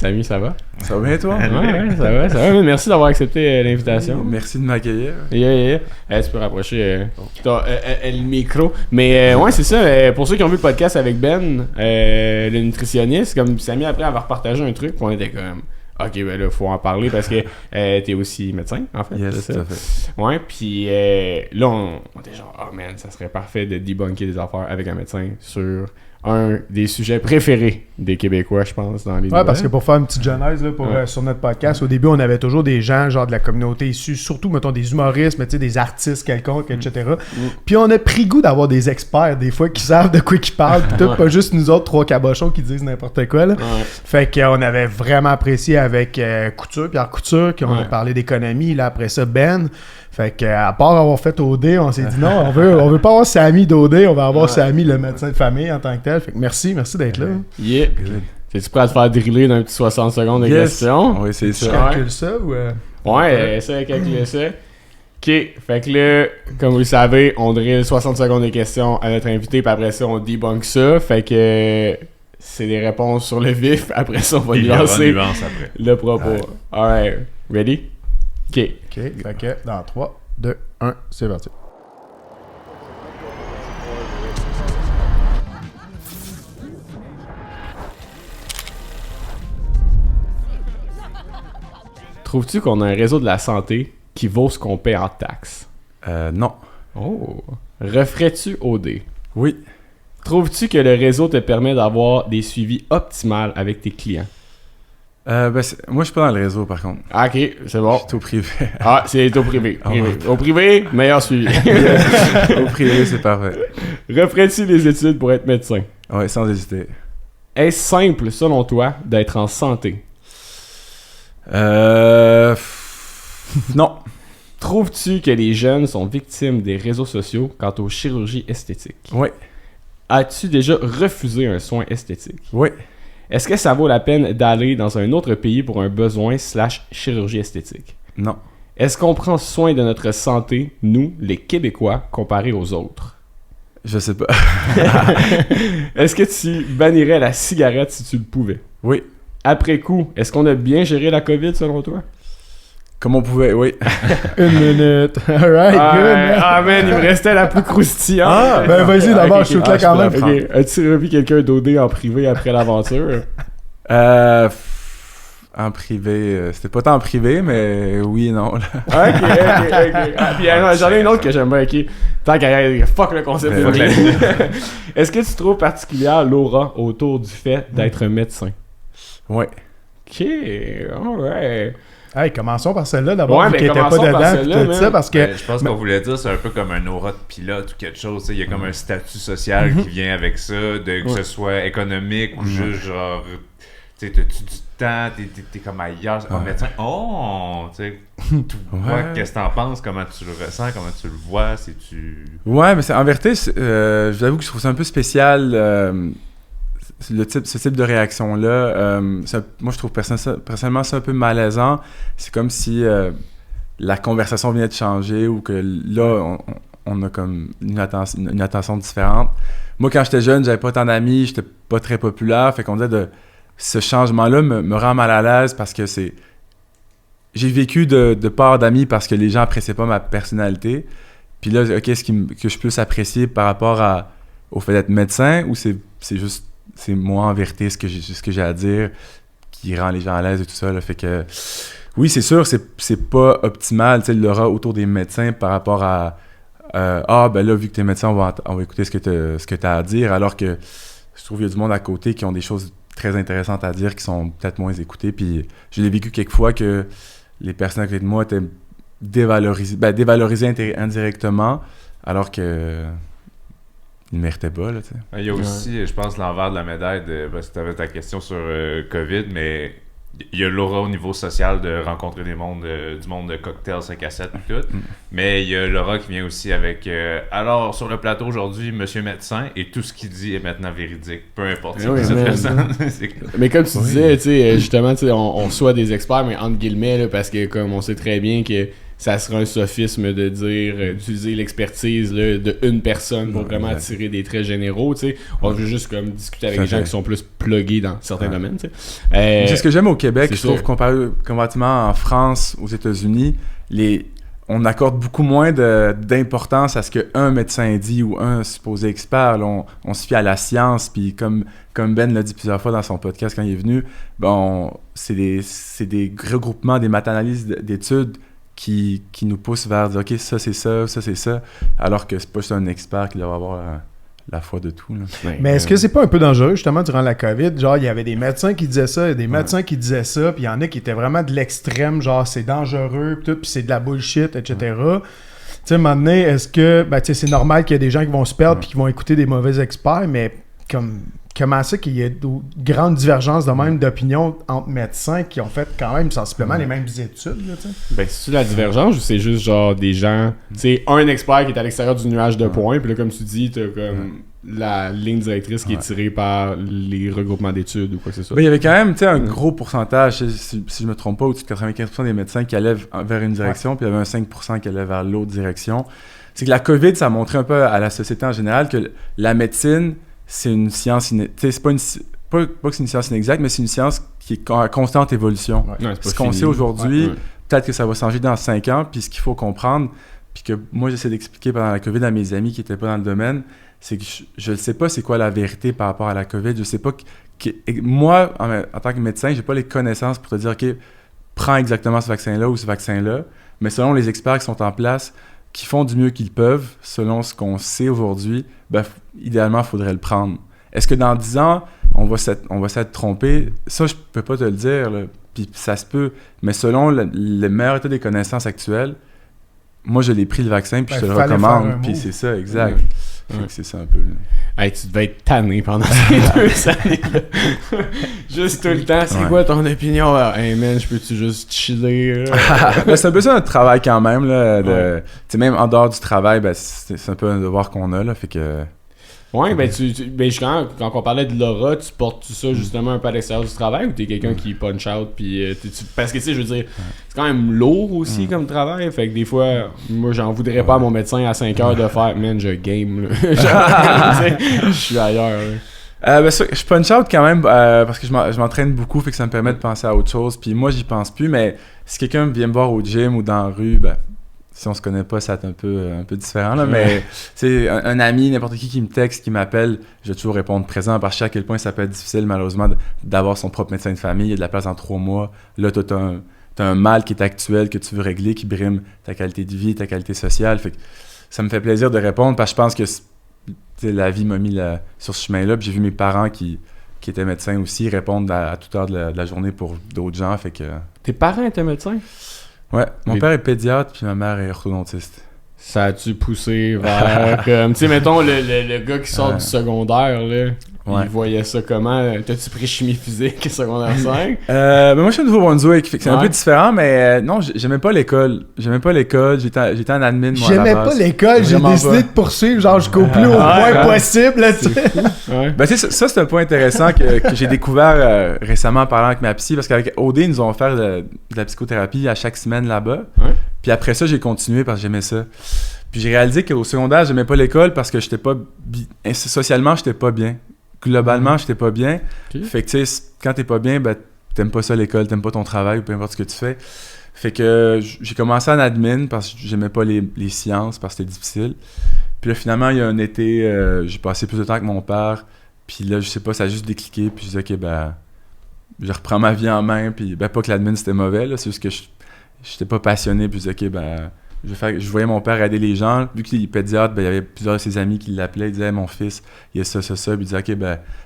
Samy, ça va? Ça va bien, toi? Ouais, ça va. Merci d'avoir accepté l'invitation. Merci de m'accueillir. Yeah. Tu peux rapprocher le micro. Mais ouais, c'est ça. Pour ceux qui ont vu le podcast avec Ben, le nutritionniste, comme Samy après avoir partagé un truc, on était comme... Ok, ben là, faut en parler parce que t'es aussi médecin, en fait. Yes, c'est tout ça? à fait. Ouais, puis là, on était genre, oh man, ça serait parfait de debunker des affaires avec un médecin sur un des sujets préférés des Québécois, je pense, dans les Ouais, parce que pour faire une petite genèse là, sur notre podcast, au début, on avait toujours des gens genre de la communauté issue, surtout, mettons, des humoristes, mais tu sais, des artistes quelconques, etc. Puis on a pris goût d'avoir des experts, des fois, qui savent de quoi ils parlent, pis tout, pas juste nous autres, trois cabochons qui disent n'importe quoi, là. Ouais. Fait qu'on avait vraiment apprécié avec Pierre Couture, qui on a parlé d'économie, là, après ça, Ben. Fait qu'à part avoir fait OD, on s'est dit non, on veut pas avoir Samy d'OD, on va avoir Samy le médecin de famille en tant que tel. Fait que merci d'être là. Yeah. T'es-tu prêt à te faire driller d'un petit 60 secondes de questions? Oui, c'est Tu ça. calcules ça ou... Ouais, essaie de calculer ça. Ok, fait que là, comme vous le savez, on drill 60 secondes de questions à notre invité, puis après ça, on debunk ça. Fait que c'est des réponses sur le vif. Après ça, on va lui lancer le propos. Alright, ready? Ok. OK, fait que dans 3, 2, 1, c'est parti. Trouves-tu qu'on a un réseau de la santé qui vaut ce qu'on paie en taxes? Non. Oh. Referais-tu OD? Oui. Trouves-tu que le réseau te permet d'avoir des suivis optimaux avec tes clients? Moi, je suis pas dans le réseau, par contre. Ah, ok, c'est bon. Je suis au privé. Ah, c'est au privé. Au privé, meilleur suivi. Au privé, c'est parfait. Referais-tu les études pour être médecin? Ouais, sans hésiter. Est-ce simple, selon toi, d'être en santé? Non. Trouves-tu que les jeunes sont victimes des réseaux sociaux quant aux chirurgies esthétiques? Oui. As-tu déjà refusé un soin esthétique? Oui. Est-ce que ça vaut la peine d'aller dans un autre pays pour un besoin / chirurgie esthétique? Non. Est-ce qu'on prend soin de notre santé, nous, les Québécois, comparés aux autres? Je sais pas. Est-ce que tu bannirais la cigarette si tu le pouvais? Oui. Après coup, est-ce qu'on a bien géré la COVID selon toi? Comme on pouvait, oui. Une minute. Alright, good. Ah man, il me restait la plus croustillante. Ah, ben vas-y, d'abord, Ok, shoot-la quand même. Ok, as-tu revu quelqu'un d'OD en privé après l'aventure? En privé, c'était pas tant en privé, mais oui et non. Là. Ok. Ah, puis j'en ai une autre que j'aime bien, ok. Tant qu'à fuck le concept. Ben, Est-ce que tu trouves particulière l'aura autour du fait d'être médecin? Oui. Ok, alright. Hey, commençons par celle-là d'abord, Ouais, vu mais qu'elle était pas commençons par dedans, celle-là, pis tout man. ça, parce que... Ben, je pense qu'on voulait dire c'est un peu comme un aura de pilote ou quelque chose. Il y a comme un statut social qui vient avec ça, que ce soit économique ou juste genre. Tu sais, t'as-tu du temps, t'es comme ailleurs, un médecin. Oh! Tu sais, toi, qu'est-ce que t'en penses, comment tu le ressens, comment tu le vois, si tu. Ouais, mais en vérité, je vous avoue que je trouve ça un peu spécial. Ce type de réaction-là, moi je trouve personnellement ça un peu malaisant. C'est comme si la conversation venait de changer ou que là, on a comme une attention différente. Moi, quand j'étais jeune, j'avais pas tant d'amis, j'étais pas très populaire, fait qu'on disait ce changement-là me rend mal à l'aise parce que j'ai vécu de part d'amis parce que les gens appréciaient pas ma personnalité. Puis là, qu'est-ce que je peux apprécier par rapport au fait d'être médecin ou c'est juste c'est moi en vérité ce que j'ai à dire qui rend les gens à l'aise et tout ça là. Fait que oui, c'est sûr, c'est pas optimal, tu sais, l'aura autour des médecins par rapport à ben là, vu que t'es médecin, on va écouter ce que t'as à dire, alors que je trouve qu'il y a du monde à côté qui ont des choses très intéressantes à dire qui sont peut-être moins écoutées. Puis je l'ai vécu quelquefois que les personnes à côté de moi étaient dévalorisées indirectement, alors que il ne méritait pas, là, tu sais. Il y a aussi, je pense, l'envers de la médaille parce que tu avais ta question sur COVID, mais il y a l'aura au niveau social de rencontrer du monde de cocktails 5 à 7 et tout. Mais il y a l'aura qui vient aussi avec alors, sur le plateau aujourd'hui, monsieur médecin, et tout ce qu'il dit est maintenant véridique. Peu importe cette personne. Mais comme tu disais, tu sais, justement, tu sais, on soit des experts, mais entre guillemets, là, parce que comme on sait très bien que ça serait un sophisme de dire d'utiliser l'expertise là, de une personne pour vraiment tirer des traits généraux, tu sais. On veut juste comme discuter avec des gens qui sont plus pluggés dans certains domaines, tu sais. C'est ce que j'aime au Québec, je trouve, sûr. comparativement en France, aux États-Unis, on accorde beaucoup moins d'importance à ce qu'un médecin dit ou un supposé expert. Là, on se fie à la science, puis comme Ben l'a dit plusieurs fois dans son podcast quand il est venu, c'est des regroupements, des méta-analyses d'études qui nous poussent vers dire « OK, ça c'est ça, ça c'est ça », alors que c'est pas juste un expert qui doit avoir la foi de tout. Là. Mais est-ce que c'est pas un peu dangereux, justement, durant la COVID? Genre, il y avait des médecins qui disaient ça, des médecins qui disaient ça, puis il y en a qui étaient vraiment de l'extrême, genre, c'est dangereux, puis c'est de la bullshit, etc. Tu sais, maintenant, est-ce que, tu sais, c'est normal qu'il y ait des gens qui vont se perdre puis qui vont écouter des mauvais experts, mais comment ça qu'il y ait de grandes divergences de même d'opinion entre médecins qui ont fait quand même sensiblement les mêmes études, là, tu sais? Ben, c'est-tu la divergence ou c'est juste genre des gens, tu sais, un expert qui est à l'extérieur du nuage de points, puis là, comme tu dis, t'as comme la ligne directrice qui est tirée par les regroupements d'études ou quoi que ce soit. Ben, il y avait quand même, tu sais, un gros pourcentage, si je me trompe pas, au-dessus de 95% des médecins qui allaient vers une direction, puis il y avait un 5% qui allait vers l'autre direction. C'est que la COVID, ça a montré un peu à la société en général que la médecine, c'est une science, c'est pas que c'est une science inexacte, mais c'est une science qui est en constante évolution. Ouais, ce qu'on sait aujourd'hui, peut-être que ça va changer dans 5 ans, puis ce qu'il faut comprendre, puis que moi j'essaie d'expliquer pendant la COVID à mes amis qui n'étaient pas dans le domaine, c'est que je ne sais pas c'est quoi la vérité par rapport à la COVID. Je sais pas moi, en tant que médecin, j'ai pas les connaissances pour te dire, OK, prends exactement ce vaccin-là ou ce vaccin-là, mais selon les experts qui sont en place, qui font du mieux qu'ils peuvent, selon ce qu'on sait aujourd'hui, idéalement, il faudrait le prendre. Est-ce que dans 10 ans, on va s'être trompé? Ça, je peux pas te le dire, là. Puis ça se peut. Mais selon le meilleur état des connaissances actuelles, moi, je l'ai pris le vaccin, puis je te le recommande. Puis c'est ça, exact. C'est ça un peu. Hey, tu devais être tanné pendant ces 2 années-là. Juste tout le temps, c'est quoi ton opinion? Hey man, je peux-tu juste chiller? C'est un peu ça notre travail quand même. Là, tu sais, même en dehors du travail, c'est un peu un devoir qu'on a. Là, fait que... Ouais, quand on parlait de l'aura, tu portes ça justement un peu à l'extérieur du travail ou t'es quelqu'un qui punch out puis parce que tu sais, je veux dire, c'est quand même lourd aussi comme travail, fait que des fois, moi j'en voudrais pas à mon médecin à 5 heures de faire, man, je game, là. Je suis ailleurs, là. Je punch out quand même parce que je m'entraîne beaucoup, fait que ça me permet de penser à autre chose, puis moi j'y pense plus, mais si quelqu'un vient me voir au gym ou dans la rue, si on se connaît pas, ça va être un peu différent, là, mais c'est un ami, n'importe qui me texte, qui m'appelle, je vais toujours répondre présent parce que je sais à quel point ça peut être difficile, malheureusement, d'avoir son propre médecin de famille. Il y a de la place en 3 mois. Là, toi, t'as un mal qui est actuel, que tu veux régler, qui brime ta qualité de vie, ta qualité sociale. Fait que ça me fait plaisir de répondre parce que je pense que la vie m'a mis sur ce chemin-là. Puis j'ai vu mes parents qui étaient médecins aussi répondre à toute heure de la journée pour d'autres gens. Fait que... Tes parents étaient médecins? Ouais, mon père est pédiatre puis ma mère est orthodontiste. Ça a-tu poussé vers comme, tu sais, mettons le gars qui sort du secondaire, là, il voyait ça comment? T'as-tu pris chimie physique secondaire 5? Moi, je suis au Nouveau-Brunswick, fait que c'est un peu différent, mais non, j'aimais pas l'école. J'étais en admin, moi, J'aimais pas l'école, j'ai décidé de poursuivre genre jusqu'au plus haut point possible, là, tu sais. Ça, c'est un point intéressant que j'ai découvert récemment en parlant avec ma psy, parce qu'avec OD, ils nous ont offert de la psychothérapie à chaque semaine là-bas. Puis après ça, j'ai continué parce que j'aimais ça. Puis j'ai réalisé qu'au secondaire, j'aimais pas l'école parce que j'étais pas socialement, j'étais pas bien. Globalement, j'étais pas bien. Fait que tu sais, quand t'es pas bien, t'aimes pas ça l'école, t'aimes pas ton travail ou peu importe ce que tu fais. Fait que j'ai commencé en admin parce que j'aimais pas les sciences, parce que c'était difficile. Puis là, finalement, il y a un été, j'ai passé plus de temps avec mon père. Puis là, je sais pas, ça a juste décliqué. Puis je disais, OK, je reprends ma vie en main. Puis pas que l'admin c'était mauvais, là, c'est juste que j'étais pas passionné. Puis je disais, OK, je voyais mon père aider les gens. Vu qu'il est pédiatre, il y avait plusieurs de ses amis qui l'appelaient. Ils disaient, mon fils, il y a ça. Puis il disait, OK,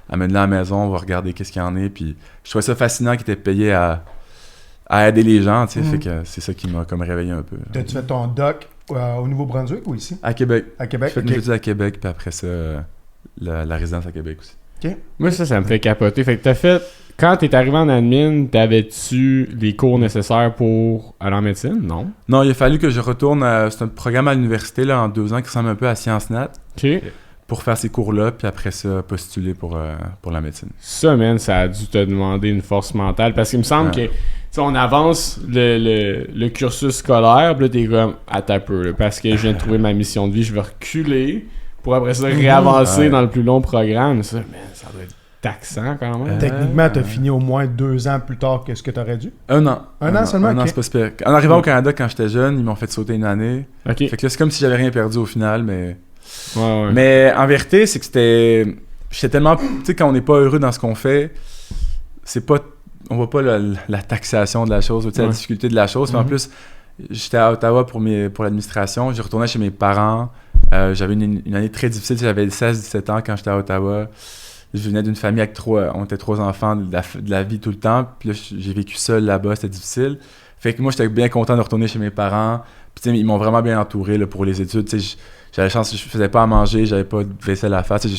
amène-le à la maison, on va regarder qu'est-ce qu'il y en a. Puis je trouvais ça fascinant qu'il était payé à aider les gens, tu sais. Fait que c'est ça qui m'a comme réveillé un peu. T'as-tu fait ton doc au Nouveau-Brunswick ou ici? À Québec. À Québec, j'ai fait mes études à Québec, puis après ça, la résidence à Québec aussi. OK. Moi, ça me fait capoter. Fait que t'as fait... Quand t'es arrivé en admin, t'avais-tu les cours nécessaires pour aller en médecine? Non. Non, il a fallu que je retourne c'est un programme à l'université là, en 2 ans qui ressemble un peu à Sciences Nat. OK. Pour faire ces cours-là, puis après ça, postuler pour la médecine. Ça, man, ça a dû te demander une force mentale. Parce qu'il me semble que, tu sais, on avance le cursus scolaire, puis là, t'es comme, attends un peu, là, parce que je viens de trouver ma mission de vie, je vais reculer pour après ça réavancer dans le plus long programme. Ça doit être taxant quand même. Techniquement, t'as fini au moins 2 ans plus tard que ce que t'aurais dû. Un an. Un an seulement? Un an, Ok. c'est pas super. En arrivant au Canada, quand j'étais jeune, ils m'ont fait sauter une année. Ok. Fait que là, c'est comme si j'avais rien perdu au final, mais... Ouais. Mais en vérité, c'est que j'étais tellement... Tu sais, quand on n'est pas heureux dans ce qu'on fait, c'est pas... On voit pas la taxation de la chose, ou tu sais, la difficulté de la chose. Puis en plus, j'étais à Ottawa pour l'administration. Je retournais chez mes parents. J'avais une année très difficile. J'avais 16-17 ans quand j'étais à Ottawa. Je venais d'une famille avec on était 3 enfants, de la vie tout le temps. Puis là, j'ai vécu seul là-bas, c'était difficile. Fait que moi, j'étais bien content de retourner chez mes parents. Puis tu sais, ils m'ont vraiment bien entouré là, pour les études. Tu sais, j'avais la chance, je faisais pas à manger, j'avais pas de vaisselle à faire. Tu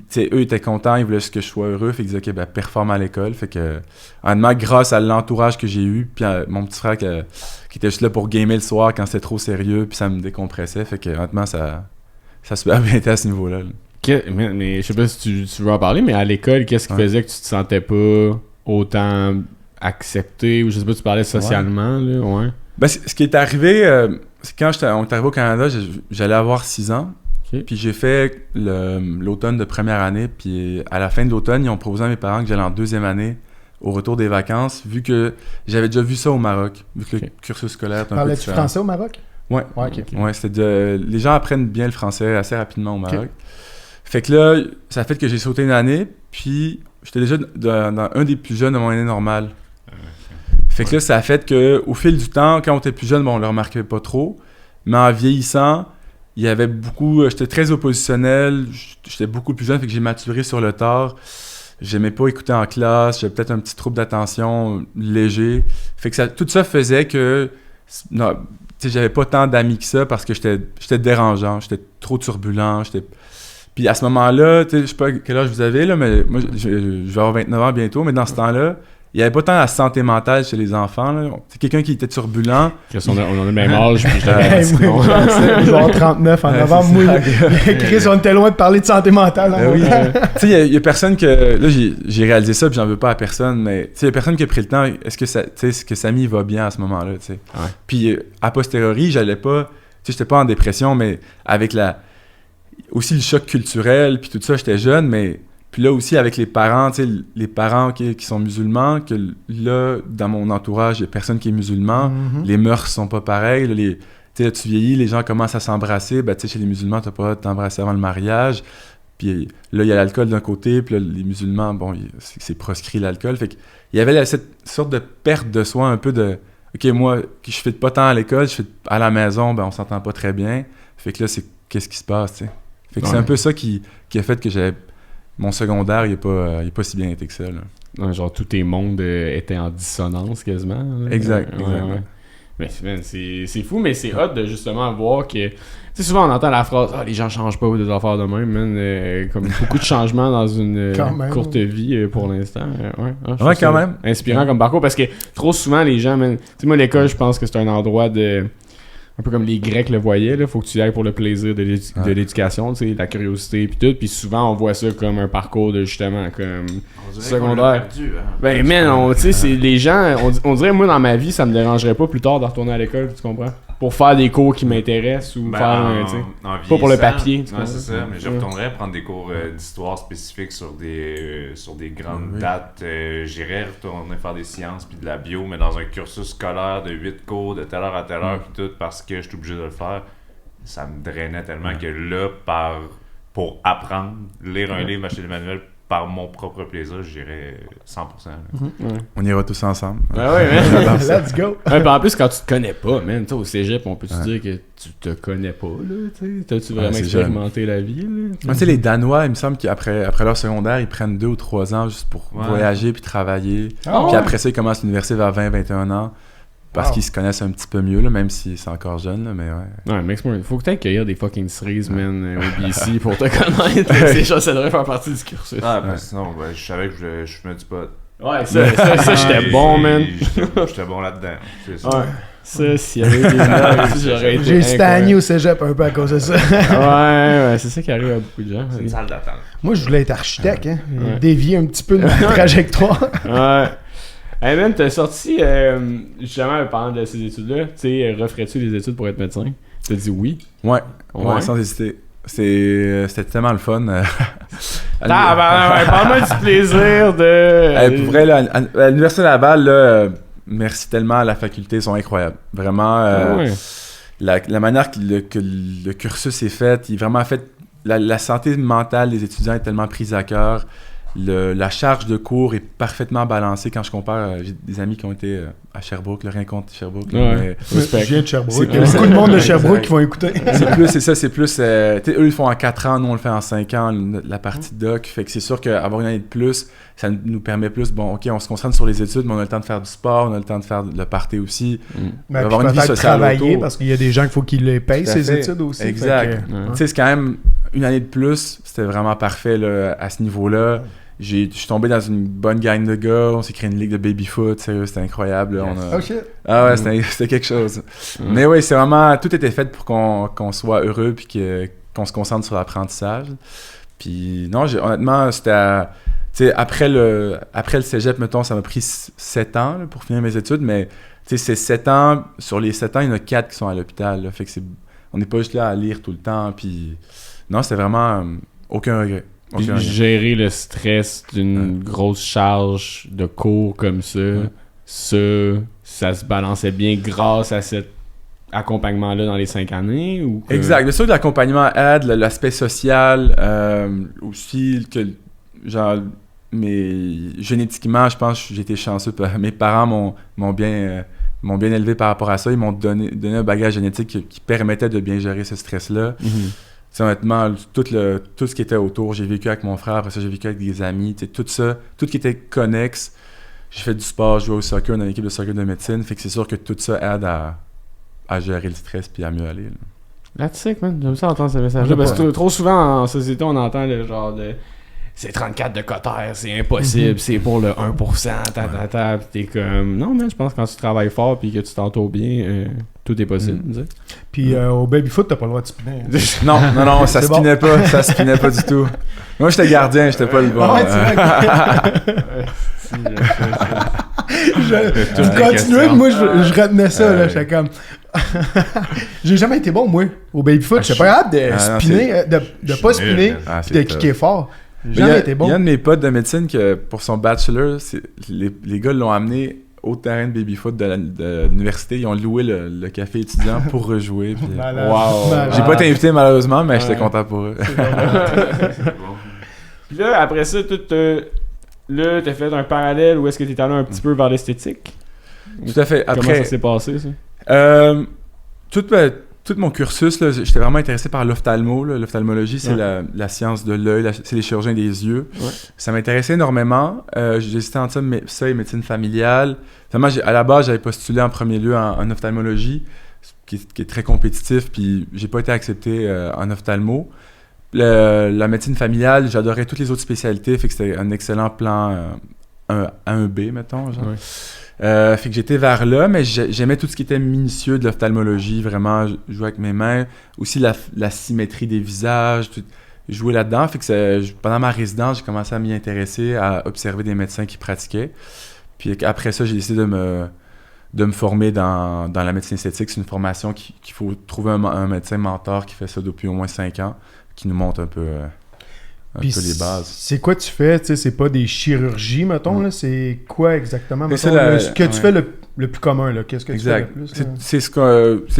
sais, eux étaient contents, ils voulaient juste que je sois heureux. Fait qu'ils disaient, OK, ben, performe à l'école. Fait que, honnêtement, grâce à l'entourage que j'ai eu, puis à mon petit frère qui était juste là pour gamer le soir quand c'était trop sérieux, puis ça me décompressait. Fait que, honnêtement, ça a super bien été à ce niveau-là. Là. Mais je sais pas si tu veux en parler, mais à l'école, qu'est-ce qui faisait que tu te sentais pas autant accepté, ou je sais pas, tu parlais socialement, là, ouais. Ben, ce qui est arrivé, c'est quand on est arrivé au Canada, j'allais avoir 6 ans. Okay. Puis j'ai fait l'automne de première année, puis à la fin de l'automne, ils ont proposé à mes parents que j'allais en 2e année au retour des vacances, vu que j'avais déjà vu ça au Maroc, vu que le cursus scolaire est un peu Parlais-tu différent. français au Maroc? Ouais. Ouais, les gens apprennent bien le français assez rapidement au Maroc. Fait que là, ça a fait que j'ai sauté une année, puis j'étais déjà dans un des plus jeunes de mon année normale. Fait que là, ça a fait que au fil du temps, quand on était plus jeune, on le remarquait pas trop, mais en vieillissant, il y avait beaucoup... J'étais très oppositionnel, j'étais beaucoup plus jeune, fait que j'ai maturé sur le tard. J'aimais pas écouter en classe, j'avais peut-être un petit trouble d'attention léger. Fait que tout ça faisait que... Non, tu sais, j'avais pas tant d'amis que ça parce que j'étais dérangeant, j'étais trop turbulent, Puis à ce moment-là, tu sais, je sais pas quel âge vous avez, là, mais moi, je vais avoir 29 ans bientôt, mais dans ce temps-là, il n'y avait pas tant la santé mentale chez les enfants. Là. C'est quelqu'un qui était turbulent. On a le même âge, puis je Je vais avoir 39 en novembre. Moi, Chris, on était loin de parler de santé mentale. Oui. Tu sais, il y a personne que... Là, j'ai réalisé ça, puis j'en veux pas à personne, mais tu sais, il y a personne qui a pris le temps. Est-ce que Samy va bien à ce moment-là, tu sais? Ouais. Puis, a posteriori, j'allais pas... Tu sais, j'étais pas en dépression, mais avec aussi le choc culturel, puis tout ça, j'étais jeune, mais... Puis là aussi, avec les parents, tu sais, les parents qui sont musulmans, que là, dans mon entourage, il n'y a personne qui est musulman. Les mœurs sont pas pareilles. Là, tu sais, tu vieillis, les gens commencent à s'embrasser. Ben, tu sais, chez les musulmans, tu n'as pas le droit de t'embrasser avant le mariage. Puis là, il y a l'alcool d'un côté, puis là, les musulmans, bon, c'est proscrit l'alcool. Fait qu'il y avait cette sorte de perte de soi, un peu de... OK, moi, je ne fais pas tant à l'école, je fais à la maison, ben, on s'entend pas très bien. Fait que là, qu'est-ce qui se passe, tu sais? Fait que c'est un peu ça qui a fait que j'avais... Mon secondaire, il n'est pas si bien été que ça. Là. Ouais, genre, tous tes mondes étaient en dissonance quasiment. Là. Exact. Ouais. Mais man, c'est fou, mais c'est hot de justement voir que... Tu sais, souvent on entend la phrase « Ah, les gens changent pas ou des affaires de même, man. » Comme beaucoup de changements dans une courte vie pour l'instant. Ouais, quand même. Inspirant comme parcours, parce que trop souvent, les gens... Tu sais, moi, l'école, je pense que c'est un endroit de... Un peu comme les Grecs le voyaient, là, faut que tu y ailles pour le plaisir de l'éducation, tu sais, la curiosité puis tout, puis souvent on voit ça comme un parcours de justement comme secondaire. Perdu, hein. Ben man, tu sais, c'est les gens, on dirait moi dans ma vie, ça me dérangerait pas plus tard de retourner à l'école, tu comprends? Pour faire des cours qui m'intéressent ou faire, tu sais, pas pour le papier. Tu c'est ça, mais je retournerais prendre des cours d'histoire spécifiques sur des grandes dates. J'irais retourner faire des sciences puis de la bio, mais dans un cursus scolaire de 8 cours de telle heure à telle heure puis tout, parce que je suis obligé de le faire. Ça me drainait tellement que là, pour apprendre, lire un livre, acheter des manuels, par mon propre plaisir, j'irais 100%. On ira tous ensemble. Ouais, man. Let's go! Ouais, pis en plus, quand tu te connais pas, man, au cégep, on peut te dire que tu te connais pas, là, tu sais? T'as-tu vraiment expérimenté la vie, là? Tu sais, les Danois, il me semble qu'après leur secondaire, ils prennent 2 ou 3 ans juste pour voyager puis travailler. Puis après ça, ils commencent l'université vers 20-21 ans. Parce qu'ils se connaissent un petit peu mieux, là, même si c'est encore jeune, là, mais ouais. Ouais, mec, faut que t'aies cueillir des fucking cerises, man, au BC pour te connaître. Ces choses, ça devrait faire partie du cursus. Ah, ben sinon, je savais que je fumais du pot. Ouais, ça j'étais bon, man. J'étais bon là-dedans, c'est ça. Ouais. Ça, s'il y avait des notes, j'aurais été J'ai stagné au cégep un peu à cause de ça. Ouais, c'est ça qui arrive à beaucoup de gens. C'est une salle d'attente. Moi, je voulais être architecte, hein. Dévier un petit peu de ma trajectoire. Ouais. Hey man, t'as sorti, justement, pendant de ces études-là, tu sais, referais-tu les études pour être médecin? T'as dit oui? Ouais, sans hésiter. C'était tellement le fun. Parle-moi du plaisir de... Pour vrai, là, à l'Université Laval, là, merci tellement à la faculté, ils sont incroyables. Vraiment, la manière que le cursus est fait, il est vraiment fait... La santé mentale des étudiants est tellement prise à cœur. La charge de cours est parfaitement balancée quand je compare. J'ai des amis qui ont été à Sherbrooke, rien contre Sherbrooke. Mais je viens de Sherbrooke. Il y a beaucoup de monde de Sherbrooke qui vont écouter. C'est plus. Eux, ils le font en 4 ans, nous, on le fait en 5 ans, la partie doc. Fait que c'est sûr qu'avoir une année de plus, ça nous permet plus. Bon, OK, on se concentre sur les études, mais on a le temps de faire du sport, on a le temps de faire le party aussi. Mais avoir une vie sociale travailler autour. Parce qu'il y a des gens qu'il faut qu'ils les payent, ces études aussi. Exact. Tu sais, c'est quand même une année de plus. C'était vraiment parfait là, à ce niveau-là. Je suis tombé dans une bonne gang de gars, on s'est créé une ligue de baby-foot, sérieux, c'était incroyable. Ah ouais, c'était quelque chose. Mais oui, c'est vraiment, tout était fait pour qu'on soit heureux puis qu'on se concentre sur l'apprentissage. Puis non, honnêtement, c'était tu sais, après le cégep, mettons, ça m'a pris 7 ans là, pour finir mes études, mais tu sais, c'est 7 ans, sur les 7 ans, il y en a 4 qui sont à l'hôpital, là, fait que on n'est pas juste là à lire tout le temps, puis non, c'était vraiment aucun regret. Gérer le stress d'une grosse charge de cours comme ça, ça se balançait bien grâce à cet accompagnement-là dans les 5 années? Ou que... Exact. Bien sûr, l'accompagnement aide, l'aspect social, aussi que, genre, génétiquement, je pense que j'ai été chanceux. Mes parents m'ont bien élevé par rapport à ça. Ils m'ont donné un bagage génétique qui permettait de bien gérer ce stress-là. Honnêtement, tout ce qui était autour, j'ai vécu avec mon frère, après ça j'ai vécu avec des amis, tout ça, tout qui était connexe. J'ai fait du sport, je jouais au soccer dans l'équipe de soccer de médecine, fait que c'est sûr que tout ça aide à gérer le stress puis à mieux aller. Là, tu sais, man, j'aime ça entendre ce message-là, parce que trop souvent en société on entend le genre de c'est 34 de cotaire, c'est impossible, c'est pour le 1%, pis t'es comme non, mais je pense que quand tu travailles fort puis que tu t'entoures bien, tout est possible. Puis au baby-foot, t'as pas le droit de spinner. Non, ça spinait pas, ça spinait pas du tout. Moi, j'étais gardien, j'étais pas le bon. Je continuais, moi, je retenais ça, là, j'étais comme... J'ai jamais été bon, moi, au baby-foot. J'étais pas capable de spinner, de pas spinner, pis de kicker fort. J'ai jamais été bon. Il y a un de mes potes de médecine que, pour son bachelor, les gars l'ont amené au terrain de baby-foot de l'université. Ils ont loué le café étudiant pour rejouer. Puis, j'ai pas été invité malheureusement, mais j'étais content pour eux. Puis là, après ça, là, t'as fait un parallèle où est-ce que t'es allé un petit peu vers l'esthétique? Tout à fait. Après, comment ça s'est passé, ça? Tout mon cursus, là, j'étais vraiment intéressé par l'ophtalmo. L'ophtalmologie, c'est la science de l'œil, c'est les chirurgiens des yeux. Ouais. Ça m'intéressait énormément. J'ai hésité entre ça et médecine familiale. Finalement, à la base, j'avais postulé en premier lieu en ophtalmologie, qui est très compétitif, puis j'ai pas été accepté en ophtalmo. La médecine familiale, j'adorais toutes les autres spécialités, fait que c'était un excellent plan 1B, mettons. Genre. Ouais. Fait que j'étais vers là, mais j'aimais tout ce qui était minutieux de l'ophtalmologie, vraiment jouer avec mes mains, aussi la symétrie des visages, jouer là-dedans. Fait que pendant ma résidence, j'ai commencé à m'y intéresser, à observer des médecins qui pratiquaient. Puis après ça, j'ai décidé de me former dans la médecine esthétique. C'est une formation qu'il faut trouver un médecin mentor qui fait ça depuis au moins 5 ans, qui nous montre un peu les bases. C'est quoi tu fais? Tu sais, c'est pas des chirurgies, mettons, là, c'est quoi exactement? Mettons, ce que tu fais le plus commun, là, qu'est-ce que tu fais le plus? C'est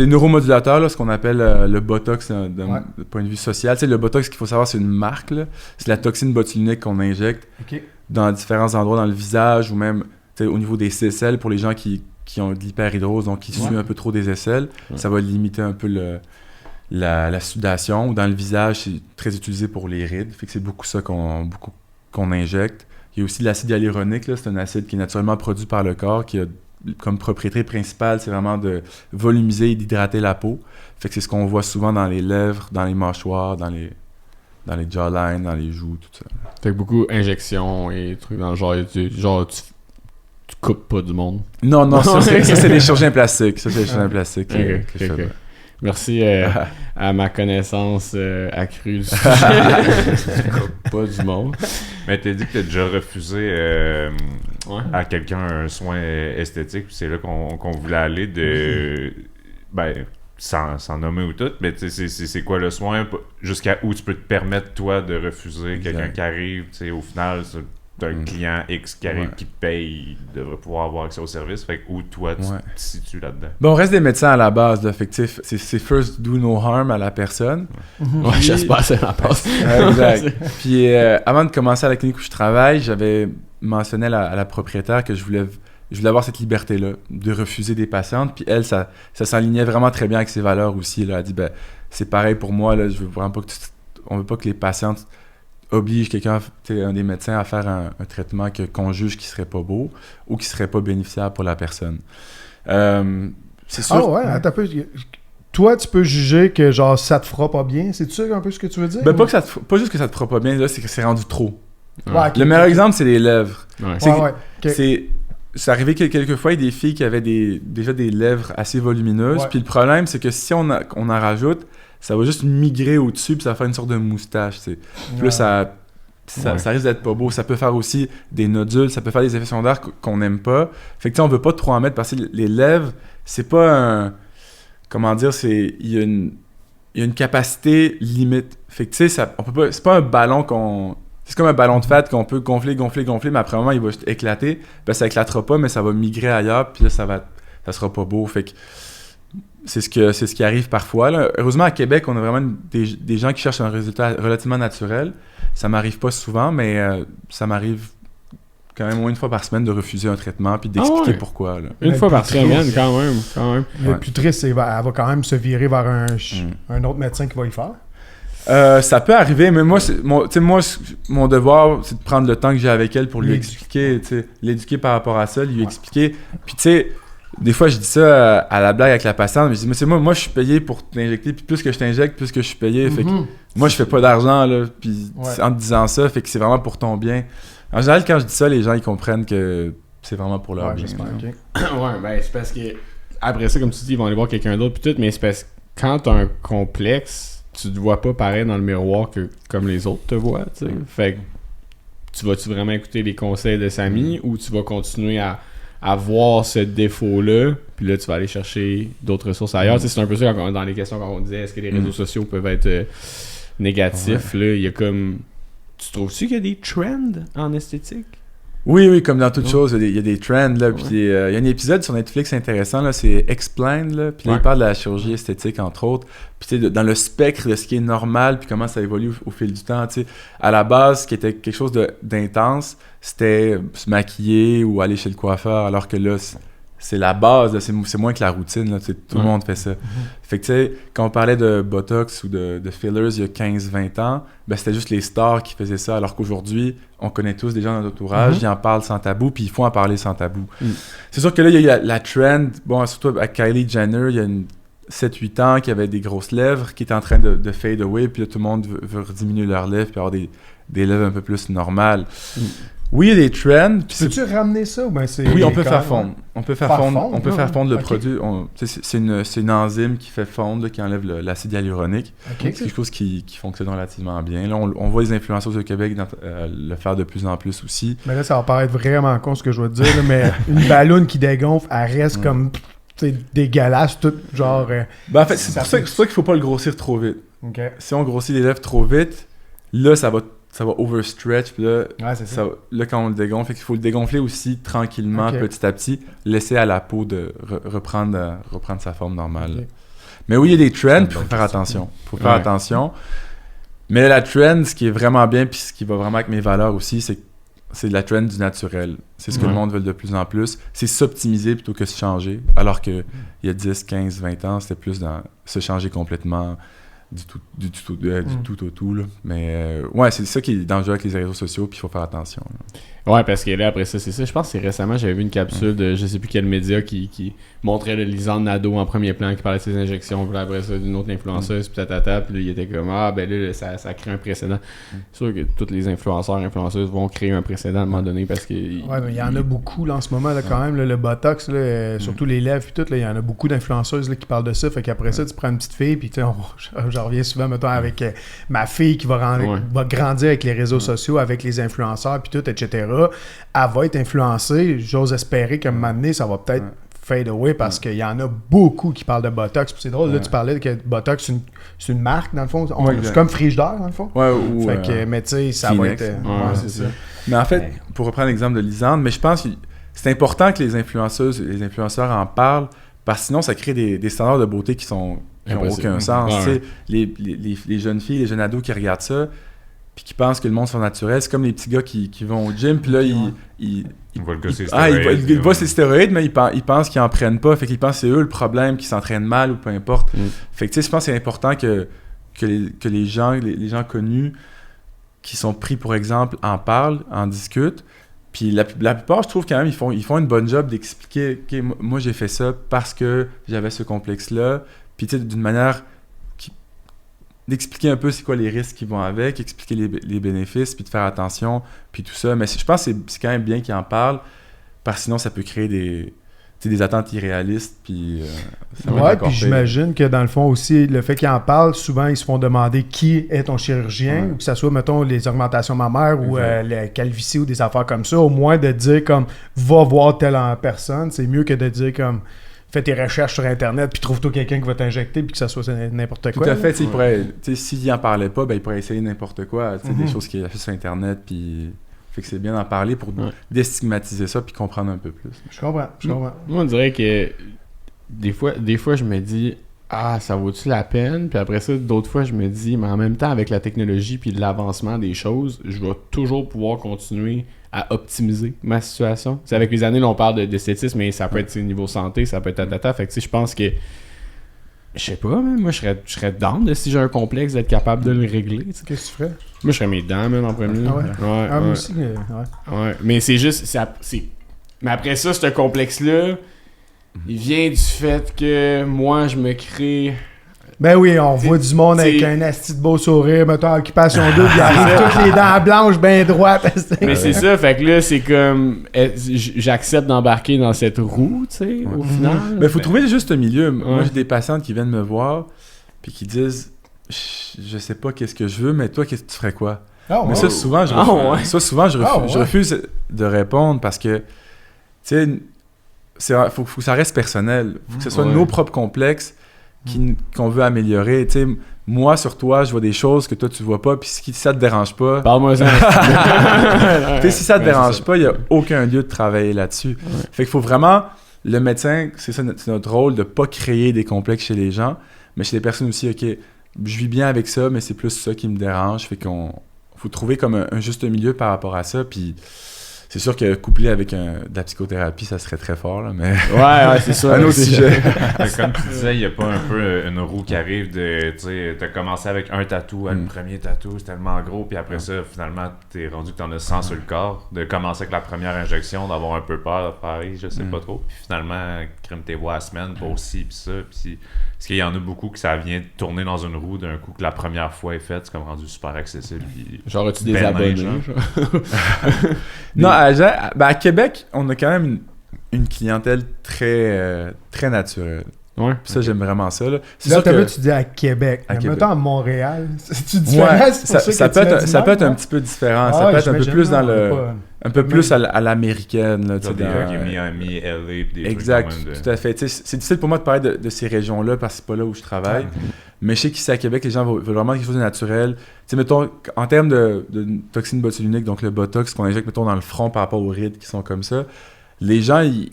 le neuromodulateur, là, ce qu'on appelle le Botox d'un point de vue social. Tu sais, le Botox, ce qu'il faut savoir, c'est une marque. Là. C'est la toxine botulique qu'on injecte dans différents endroits dans le visage ou même au niveau des aisselles pour les gens qui ont de l'hyperhidrose, donc qui suent un peu trop des aisselles. Ça va limiter un peu la sudation. Dans le visage, c'est très utilisé pour les rides. Fait que c'est beaucoup ça qu'on injecte. Il y a aussi l'acide hyaluronique. Là, c'est un acide qui est naturellement produit par le corps, qui a comme propriété principale, c'est vraiment de volumiser et d'hydrater la peau. Fait que c'est ce qu'on voit souvent dans les lèvres, dans les mâchoires, dans les jawlines, dans les joues, tout ça. Fait que beaucoup d'injections et trucs dans le genre tu coupes pas du monde. Non, ça c'est les chirurgiens plastiques. Ça, c'est les chirurgiens plastiques. Okay. Merci à ma connaissance accrue du sujet. Tu coupes pas du monde. Mais t'as dit que t'as déjà refusé à quelqu'un un soin esthétique. Puis c'est là qu'on voulait aller de... Ben, sans nommer ou tout, mais c'est quoi le soin? Jusqu'à où tu peux te permettre, toi, de refuser quelqu'un qui arrive. Au final, t'as un client X qui arrive, qui paye, il devrait pouvoir avoir accès au service. Fait que où, toi, tu te situes là-dedans? Bon, on reste des médecins à la base, là. Fait que, c'est first do no harm à la personne. Ouais, j'espère que ça en passe. Exact. Puis, avant de commencer à la clinique où je travaille, j'avais mentionné à la propriétaire que je voulais avoir cette liberté-là, de refuser des patientes. Puis elle, ça s'alignait vraiment très bien avec ses valeurs aussi. Là. Elle dit, ben, c'est pareil pour moi, là, je veux vraiment pas on veut pas que les patientes obligent quelqu'un, un des médecins, à faire un traitement qu'on juge qui serait pas beau ou qui serait pas bénéficiable pour la personne. C'est sûr. Ah ouais, attends un peu. Toi, tu peux juger que genre ça te fera pas bien. C'est ça un peu ce que tu veux dire? Ben, pas juste que ça te fera pas bien, là, c'est que c'est rendu trop. Ouais, le meilleur exemple, c'est les lèvres. Ouais. C'est arrivé quelques fois, il y a des filles qui avaient déjà des lèvres assez volumineuses. Ouais. Puis le problème, c'est que si on en rajoute, ça va juste migrer au-dessus, puis ça va faire une sorte de moustache. Puis là, ça risque d'être pas beau. Ça peut faire aussi des nodules, ça peut faire des effets secondaires qu'on n'aime pas. Fait que on veut pas trop en mettre parce que les lèvres, c'est pas un... Comment dire, il y a une capacité limite. Fait que tu sais, on peut pas... C'est pas un ballon qu'on... C'est comme un ballon de fête qu'on peut gonfler, mais après un moment, il va juste éclater. Ben, ça éclatera pas, mais ça va migrer ailleurs, puis là, ça sera pas beau. Fait que c'est ce qui arrive parfois. Là. Heureusement, à Québec, on a vraiment des gens qui cherchent un résultat relativement naturel. Ça m'arrive pas souvent, mais ça m'arrive quand même une fois par semaine de refuser un traitement puis d'expliquer pourquoi. Là. Une fois par semaine, quand même. Le plus triste, c'est qu'elle va quand même se virer vers un autre médecin qui va y faire. Ça peut arriver, mais moi, mon devoir, c'est de prendre le temps que j'ai avec elle pour lui expliquer, l'éduquer par rapport à ça, lui expliquer. Puis tu sais, des fois, je dis ça à la blague avec la patiente, mais je dis, mais moi, je suis payé pour t'injecter, puis plus que je t'injecte, plus que je suis payé. Fait que moi, je fais pas d'argent, là, puis en te disant ça, fait que c'est vraiment pour ton bien. En général, quand je dis ça, les gens, ils comprennent que c'est vraiment pour leur bien. Ouais, ben, c'est parce que, après ça, comme tu dis, ils vont aller voir quelqu'un d'autre, puis tout, mais c'est parce que quand t'as un complexe, tu te vois pas pareil dans le miroir que comme les autres te voient, tu sais. Fait que tu vas-tu vraiment écouter les conseils de Samy ou tu vas continuer à voir ce défaut-là, puis là, tu vas aller chercher d'autres ressources ailleurs. Tu sais, c'est un peu ça dans les questions quand on disait est-ce que les réseaux sociaux peuvent être négatifs, là, il y a comme... Tu trouves-tu qu'il y a des trends en esthétique? Oui, comme dans toute chose, il y a des trends, là, puis il y a un épisode sur Netflix intéressant, là, c'est Explain, là, puis là, il parle de la chirurgie esthétique, entre autres, puis tu sais, dans le spectre de ce qui est normal, puis comment ça évolue au fil du temps, tu sais, à la base, ce qui était quelque chose d'intense, c'était se maquiller ou aller chez le coiffeur, alors que là, c'est la base, là, c'est moins que la routine, là, tout le monde fait ça. Fait que tu sais, quand on parlait de Botox ou de fillers il y a 15-20 ans, ben c'était juste les stars qui faisaient ça, alors qu'aujourd'hui, on connaît tous des gens dans notre entourage, ils en parlent sans tabou, puis il faut en parler sans tabou. C'est sûr que là, il y a la trend, bon, surtout à Kylie Jenner, il y a 7-8 ans qui avait des grosses lèvres, qui était en train de fade away, puis là, tout le monde veut diminuer leurs lèvres, puis avoir des lèvres un peu plus normales. Oui, il y a des trends. Peux-tu ramener ça ou ben c'est... Oui, on peut faire fondre. On peut faire fondre le produit. C'est une enzyme qui fait fondre, là, qui enlève l'acide hyaluronique. C'est quelque chose qui fonctionne relativement bien. Là, on voit les influenceurs au Québec le faire de plus en plus aussi. Mais là, ça va paraître vraiment con ce que je vais te dire, là, mais une balloune qui dégonfle, elle reste comme dégueulasse, tout genre... En fait, c'est pour ça qu'il ne faut pas le grossir trop vite. Si on grossit les lèvres trop vite, là, ça va overstretch, puis là, là, quand on le dégonfle, il faut le dégonfler aussi tranquillement, petit à petit, laisser à la peau de reprendre sa forme normale. Mais oui, il y a des trends, puis il faut faire attention. Attention. Mais la trend, ce qui est vraiment bien, puis ce qui va vraiment avec mes valeurs aussi, c'est la trend du naturel. C'est ce que le monde veut de plus en plus. C'est s'optimiser plutôt que se changer, alors qu'il y a 10, 15, 20 ans, c'était plus dans se changer complètement du tout au tout, là. Mais ouais, c'est ça qui est dangereux avec les réseaux sociaux, puis il faut faire attention, là. Ouais, parce que là, après ça, c'est ça. Je pense que c'est récemment, j'avais vu une capsule de je sais plus quel média qui montrait le Lisanne Nadeau en premier plan, qui parlait de ses injections, puis après ça, d'une autre influenceuse, puis puis là, il était comme ben là, ça crée un précédent. C'est sûr que tous les influenceuses vont créer un précédent à un moment donné, parce que... Ouais, mais il y en a beaucoup, là, en ce moment, là, quand même, là, le Botox, là, surtout les lèvres, puis tout, là, il y en a beaucoup d'influenceuses, là, qui parlent de ça, fait qu'après ça, tu prends une petite fille, puis tu sais, j'en reviens souvent, mettons, avec ma fille qui va grandir avec les réseaux sociaux, avec les influenceurs, puis tout, etc., elle va être influencée. J'ose espérer qu'à un moment donné, ça va peut-être fade away parce qu'il y en a beaucoup qui parlent de Botox. Puis c'est drôle, là, tu parlais que Botox, c'est une marque, dans le fond. C'est comme Frigidaire, dans le fond. Ouais, ou, fait que, mais tu sais, ça Kleenex. va être... c'est ça. Mais en fait, pour reprendre l'exemple de Lisande, mais je pense que c'est important que les influenceurs en parlent parce que sinon, ça crée des standards de beauté qui n'ont aucun sens. Ouais. Les jeunes filles, les jeunes ados qui regardent ça puis qui pensent que le monde sont naturels, c'est comme les petits gars qui vont au gym, puis là, ils voient le gars ses stéroïdes. Ils voient ses stéroïdes, mais ils pensent qu'ils en prennent pas. Fait qu'ils pensent que c'est eux le problème, qu'ils s'entraînent mal ou peu importe. Fait que tu sais, je pense que c'est important que les gens connus qui sont pris pour exemple en parlent, en discutent. Puis la plupart, je trouve quand même, ils font une bonne job d'expliquer « Ok, moi j'ai fait ça parce que j'avais ce complexe-là. » Puis tu sais, d'une manière d'expliquer un peu c'est quoi les risques qui vont avec, expliquer les bénéfices, puis de faire attention, puis tout ça. Mais je pense que c'est quand même bien qu'ils en parlent, parce que sinon ça peut créer des attentes irréalistes, puis puis j'imagine que dans le fond aussi, le fait qu'ils en parlent, souvent ils se font demander qui est ton chirurgien, ou que ça soit, mettons, les augmentations mammaires ou la calvitie ou des affaires comme ça, au moins de dire comme va voir telle personne, c'est mieux que de dire comme fais tes recherches sur Internet, puis trouve-toi quelqu'un qui va t'injecter, puis que ça soit n'importe quoi. Tout à fait. S'il n'en parlait pas, il pourrait essayer n'importe quoi. Des choses qu'il a fait sur Internet, puis... Fait que c'est bien d'en parler pour déstigmatiser ça, puis comprendre un peu plus. Je comprends. Moi, on dirait que des fois, je me dis « Ah, ça vaut-tu la peine? » Puis après ça, d'autres fois, je me dis « Mais en même temps, avec la technologie puis l'avancement des choses, je vais toujours pouvoir continuer à optimiser ma situation. » C'est avec les années, là, on parle d'esthétisme, mais ça peut être niveau santé, ça peut être tata. Fait que tu sais, je pense que je sais pas, man, moi je serais down de si j'ai un complexe d'être capable de le régler. T'sais. Qu'est-ce que tu ferais? Moi je ferais mes dents, man, en premier. Moi aussi, ouais. Mais c'est juste. Mais après ça, ce complexe-là, il vient du fait que moi je me crée. Ben oui, on voit du monde avec un asti de beau sourire, mettons, occupation double, il arrive toutes les dents blanches, bien droites. Mais c'est ça, fait que là, c'est comme... J'accepte d'embarquer dans cette roue, tu sais, au final. Mais il faut trouver le juste milieu. Moi, j'ai des patientes qui viennent me voir, puis qui disent, je sais pas qu'est-ce que je veux, mais toi, qu'est-ce que tu ferais quoi? Mais ça, souvent, je refuse de répondre parce que, tu sais, faut que ça reste personnel. Faut que ce soit nos propres complexes qu'on veut améliorer. Tu sais, moi, sur toi, je vois des choses que toi, tu vois pas, puis si ça te dérange pas... Parle-moi ça. Tu sais, si ça te dérange pas, il y a aucun lieu de travailler là-dessus. Fait qu'il faut vraiment... Le médecin, c'est notre rôle de pas créer des complexes chez les gens, mais chez les personnes aussi, OK, je vis bien avec ça, mais c'est plus ça qui me dérange. Fait qu'on... Faut trouver comme un juste milieu par rapport à ça, puis... C'est sûr que couplé avec de la psychothérapie, ça serait très fort, là, mais... Ouais, c'est ça. Un autre sujet. Comme tu disais, il n'y a pas un peu une roue qui arrive de... Tu sais, t'as commencé avec un tatou, le premier tatou, c'est tellement gros, puis après ça, finalement, t'es rendu que t'en as 100 sur le corps. De commencer avec la première injection, d'avoir un peu peur de faire, je sais pas trop. Puis finalement, crème tes voix à la semaine pour ci, puis ça, puis... Parce qu'il y en a beaucoup que ça vient tourner dans une roue d'un coup que la première fois est faite, c'est comme rendu super accessible. Genre, as-tu des abonnés? Non, à Québec, on a quand même une clientèle très, très naturelle. Ouais. Puis ça, j'aime vraiment ça. Là, tu dis à Québec. Mais mettons à Montréal, c'est différent. Ça peut être un petit peu différent. Ça peut être un peu plus dans le... Un peu plus à l'américaine. Là, Miami, LA, exact, tout à fait. C'est difficile pour moi de parler de ces régions-là parce que c'est pas là où je travaille. Mais je sais qu'ici à Québec, les gens veulent vraiment quelque chose de naturel. Tu sais, mettons, en termes de toxine botulique, donc le Botox qu'on injecte, mettons, dans le front par rapport aux rides qui sont comme ça, les gens, les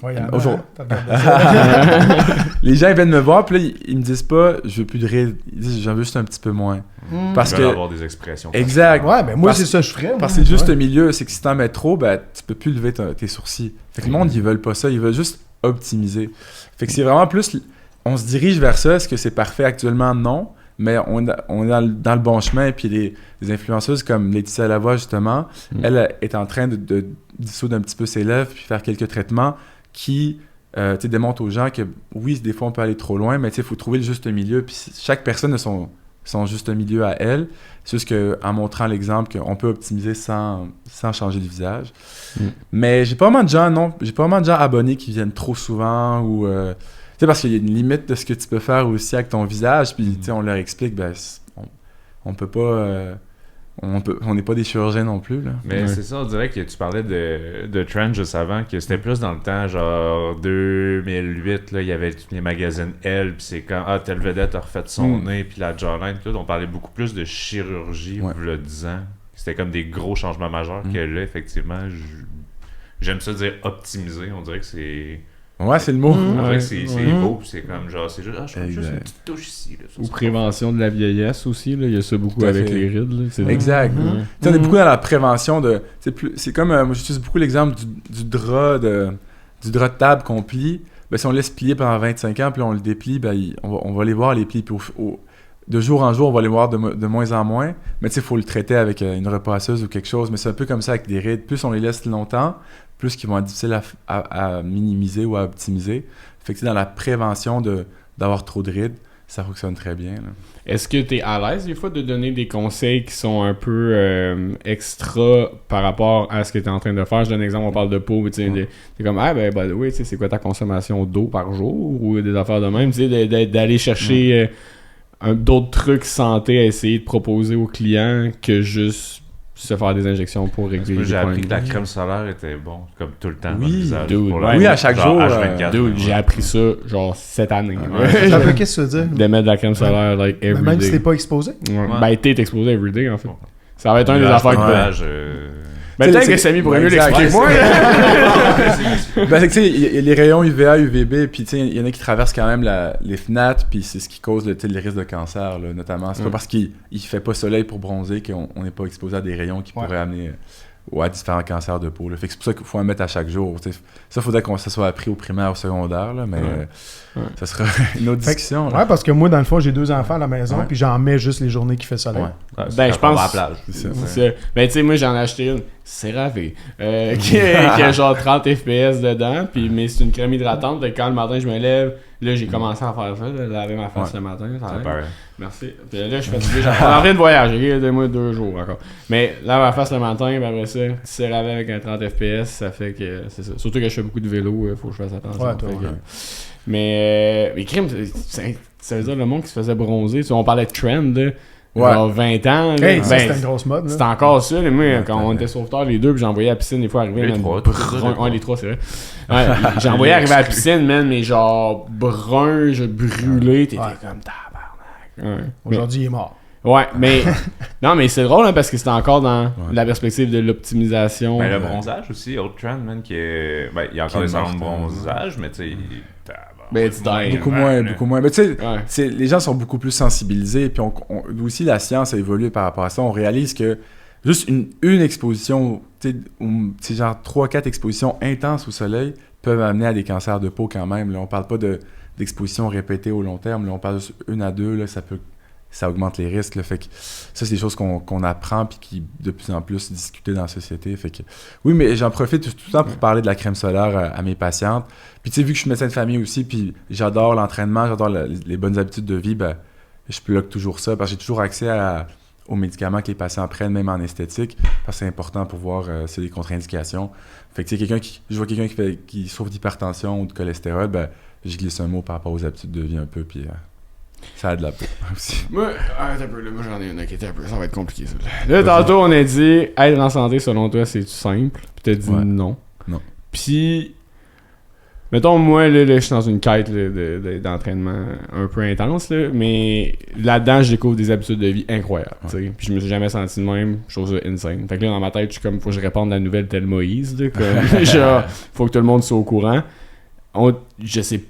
gens, ils viennent me voir, puis là, ils me disent pas, je veux plus de rides, ils disent, j'en veux juste un petit peu moins. Parce que avoir des expressions. Exact. Ouais, ben moi, c'est ça que je ferais. Parce que c'est juste le milieu, c'est que si t'en mets trop, ben, tu peux plus lever tes sourcils. Fait que le monde, ils veulent pas ça, ils veulent juste optimiser. Fait que c'est vraiment plus, on se dirige vers ça. Est-ce que c'est parfait actuellement? Non. Mais on est dans le bon chemin. Puis les influenceuses comme Laetitia Lavoie, justement, elle est en train de dissoudre un petit peu ses lèvres puis faire quelques traitements qui démontrent aux gens que oui, des fois, on peut aller trop loin, mais il faut trouver le juste milieu. Puis chaque personne a son juste milieu à elle. C'est juste qu'en montrant l'exemple qu'on peut optimiser sans changer de visage. Mais j'ai pas vraiment de gens abonnés qui viennent trop souvent ou... parce qu'il y a une limite de ce que tu peux faire aussi avec ton visage, puis on leur explique, on peut pas on n'est pas des chirurgiens non plus, là. Mais c'est ça, on dirait que tu parlais de trend juste avant, que c'était plus dans le temps, genre 2008, là, il y avait tous les magazines Elle, puis c'est quand, telle vedette a refait son nez, puis la jawline, tout, on parlait beaucoup plus de chirurgie, il y a 10 ans. C'était comme des gros changements majeurs que là, effectivement, j'aime ça dire optimiser, on dirait que c'est... Ouais, c'est le mot. On dirait que c'est beau, pis c'est comme genre, c'est juste, je fais juste une petite touche ici. Là, ou prévention de la vieillesse aussi, là. Il y a ça beaucoup avec les rides. Là. Exact. On est beaucoup dans la prévention de. C'est comme. Moi, j'utilise beaucoup l'exemple du drap de table qu'on plie. Ben, si on laisse plier pendant 25 ans, puis on le déplie, ben, on va les voir, les plis. Puis de jour en jour, on va les voir de moins en moins. Mais tu sais, il faut le traiter avec une repasseuse ou quelque chose. Mais c'est un peu comme ça avec des rides. Plus on les laisse longtemps, plus qu'ils vont être difficiles à minimiser ou à optimiser. Fait que dans la prévention d'avoir trop de rides, ça fonctionne très bien. Là. Est-ce que tu es à l'aise des fois de donner des conseils qui sont un peu extra par rapport à ce que tu es en train de faire? Je donne un exemple, on parle de peau, mais tu sais, t'es comme, oui, tu sais, c'est quoi ta consommation d'eau par jour ou des affaires de même? Tu sais, d'aller chercher d'autres trucs santé à essayer de proposer aux clients que juste se faire des injections pour régler les j'ai appris que la crème solaire était bon, comme tout le temps. Oui, visage, oui, à chaque jour. J'ai appris ça, genre, cette année. Qu'est-ce que tu veux dire? De mettre de la crème solaire, like, every même day. si t'es pas exposé? Ben, t'es exposé everyday, en fait. Ça va être un des affaires que... Ben, peut-être que Samy pourrait mieux l'expliquer que moi. Ben, tu sais, il y a les rayons UVA, UVB, puis tu sais, il y en a qui traversent quand même les fenêtres, puis c'est ce qui cause les risques de cancer, là, notamment. C'est pas parce qu'il fait pas soleil pour bronzer qu'on n'est pas exposé à des rayons qui pourraient amener à différents cancers de peau. Là. Fait que c'est pour ça qu'il faut en mettre à chaque jour. T'sais. Ça, il faudrait que ça soit appris au primaire ou au secondaire, là, mais ça sera une autre discussion. Ouais, parce que moi, dans le fond, j'ai 2 enfants à la maison, puis j'en mets juste les journées qu'il fait soleil. Ben, je pense... à la plage. Ben, tu sais, moi, j'en ai acheté une, CeraVe, qui a genre 30 FPS dedans, mais c'est une crème hydratante, et quand le matin, je me lève, là, j'ai commencé à faire ça, de laver ma face le matin. Merci. Puis là, je suis fatigué. J'en train de voyager, donne-moi 2 jours encore. Mais là, ma face le matin, puis après ça, petit CeraVe avec un 30 FPS, ça fait que c'est ça. Surtout que je fais beaucoup de vélo, il faut que je fasse attention. Mais crème, ça veut dire le monde qui se faisait bronzer. Tu sais, on parlait de trend, là. Genre 20 ans. Là, c'était une grosse mode. C'était encore ça. Là, moi, quand on était sauveteurs les deux, puis j'envoyais à la piscine des fois arriver. Les trois, les trois, c'est vrai. Ouais, j'envoyais arriver à la piscine, man, mais genre brun, brûlé. T'étais comme tabarnak. Aujourd'hui, il est mort. Ouais, mais non, mais c'est drôle hein, parce que c'était encore dans la perspective de l'optimisation. Ben, le bronzage aussi, autre trend, man, qui est. Ben, il y a encore des salons de bronzage, mais tu sais. Beaucoup moins. Mais tu sais, les gens sont beaucoup plus sensibilisés. Puis aussi, la science a évolué par rapport à ça. On réalise que juste une exposition, tu sais, genre 3-4 expositions intenses au soleil peuvent amener à des cancers de peau quand même. Là, on parle pas d'exposition répétée au long terme. Là, on parle juste 1 à 2. Là, ça augmente les risques. Là, fait que ça, c'est des choses qu'on apprend puis qui de plus en plus discutées dans la société. Fait que, oui, mais j'en profite tout le temps pour parler de la crème solaire à mes patientes. Puis tu sais, vu que je suis médecin de famille aussi, puis j'adore l'entraînement, j'adore les bonnes habitudes de vie, ben, je plug toujours ça parce que j'ai toujours accès aux médicaments que les patients prennent, même en esthétique, parce que c'est important pour voir s'il y a des contre-indications. Fait que tu sais, je vois quelqu'un qui souffre d'hypertension ou de cholestérol, ben, je glisse un mot par rapport aux habitudes de vie un peu, puis ça aide la peau aussi. Moi, j'en ai une qui était un peu. Ça va être compliqué, ça. Là, tantôt, on a dit être en santé, selon toi, c'est simple. Puis t'as dit non. Non. Puis, mettons, moi, là, je suis dans une quête d'entraînement un peu intense, là, mais là-dedans, je découvre des habitudes de vie incroyables. Puis je me suis jamais senti de même. Je trouve ça insane. Fait que là, dans ma tête, je suis comme, faut que je réponde à la nouvelle tel Moïse. Là, comme, genre, faut que tout le monde soit au courant. Je sais.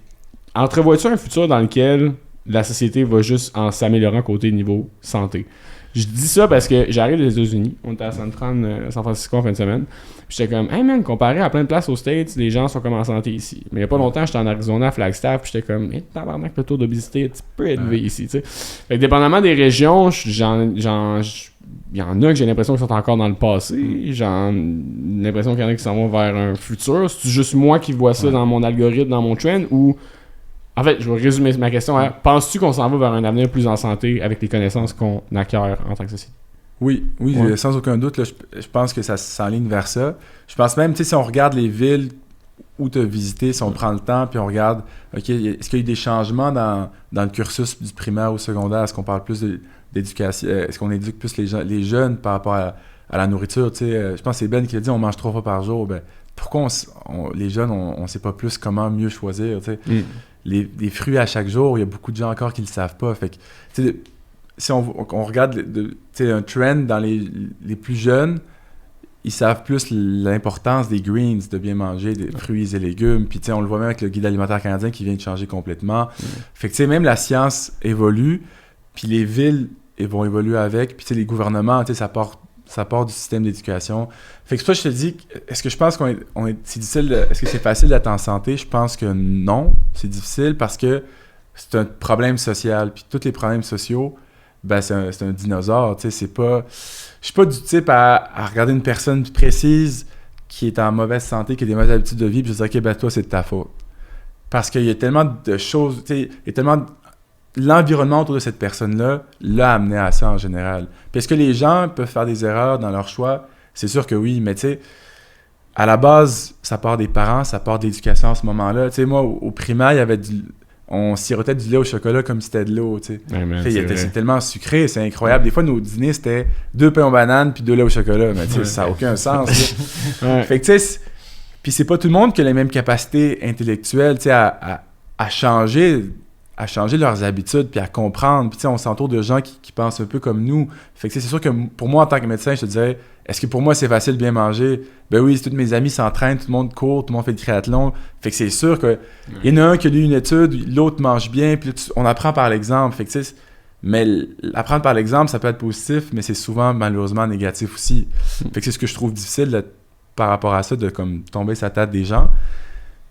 Entrevois-tu un futur dans lequel la société va juste en s'améliorant côté niveau santé? Je dis ça parce que j'arrive des États-Unis. On était à San Francisco en fin de semaine. Puis j'étais comme, hey man, comparé à plein de places aux States, les gens sont comme en santé ici. Mais il n'y a pas longtemps, j'étais en Arizona à Flagstaff. Puis j'étais comme, tabarnak, le taux d'obésité est un petit peu élevé ici. T'sais. Fait que dépendamment des régions, il y en a que j'ai l'impression qu'ils sont encore dans le passé. J'ai l'impression qu'il y en a qui s'en vont vers un futur. C'est juste moi qui vois ça dans mon algorithme, dans mon trend, ou. En fait, je vais résumer ma question. Penses-tu qu'on s'en va vers un avenir plus en santé avec les connaissances qu'on acquiert en tant que société? Oui, sans aucun doute. Là, je pense que ça s'enligne vers ça. Je pense même, tu sais, si on regarde les villes où tu as visité, si on prend le temps, puis on regarde, OK, est-ce qu'il y a eu des changements dans le cursus du primaire au secondaire? Est-ce qu'on parle plus d'éducation? Est-ce qu'on éduque plus les jeunes par rapport à la nourriture? Je pense que c'est Ben qui a dit, on mange 3 fois par jour. Ben, pourquoi les jeunes, on sait pas plus comment mieux choisir? Les fruits à chaque jour, il y a beaucoup de gens encore qui le savent pas. Fait que, si on regarde un trend dans les plus jeunes, ils savent plus l'importance des greens, de bien manger des fruits et légumes. Puis on le voit même avec le guide alimentaire canadien qui vient de changer complètement. Fait que même la science évolue, puis les villes vont évoluer avec, puis les gouvernements, ça part du système d'éducation. Fait que c'est pour ça que je te dis, est-ce que je pense c'est difficile, est-ce que c'est facile d'être en santé? Je pense que non, c'est difficile parce que c'est un problème social. Puis tous les problèmes sociaux, ben c'est un dinosaure, c'est pas... Je suis pas du type à regarder une personne précise qui est en mauvaise santé, qui a des mauvaises habitudes de vie, puis je dis, OK, ben toi, c'est de ta faute. Parce qu'il y a tellement de choses, il y a tellement... L'environnement autour de cette personne-là l'a amené à ça en général. Puis est-ce que les gens peuvent faire des erreurs dans leur choix? C'est sûr que oui, mais à la base, ça part des parents, ça part de l'éducation à ce moment-là. Moi, au primaire, il y avait on sirotait du lait au chocolat comme si c'était de l'eau, c'est tellement sucré, c'est incroyable. Des fois, nos dîners, c'était 2 pains aux bananes puis 2 laits au chocolat, mais ça n'a aucun sens. Fait que puis c'est pas tout le monde qui a les mêmes capacités intellectuelles, à changer leurs habitudes puis à comprendre. Puis on s'entoure de gens qui pensent un peu comme nous. Fait que c'est sûr que pour moi, en tant que médecin, je te dirais, est-ce que pour moi, c'est facile de bien manger? Ben oui, tous mes amis s'entraînent, tout le monde court, tout le monde fait du triathlon. Fait que c'est sûr qu'il y en a un qui a lu une étude, l'autre mange bien, puis on apprend par l'exemple. Fait que mais apprendre par l'exemple, ça peut être positif, mais c'est souvent malheureusement négatif aussi. Fait que c'est ce que je trouve difficile par rapport à ça, de comme tomber sa tête des gens.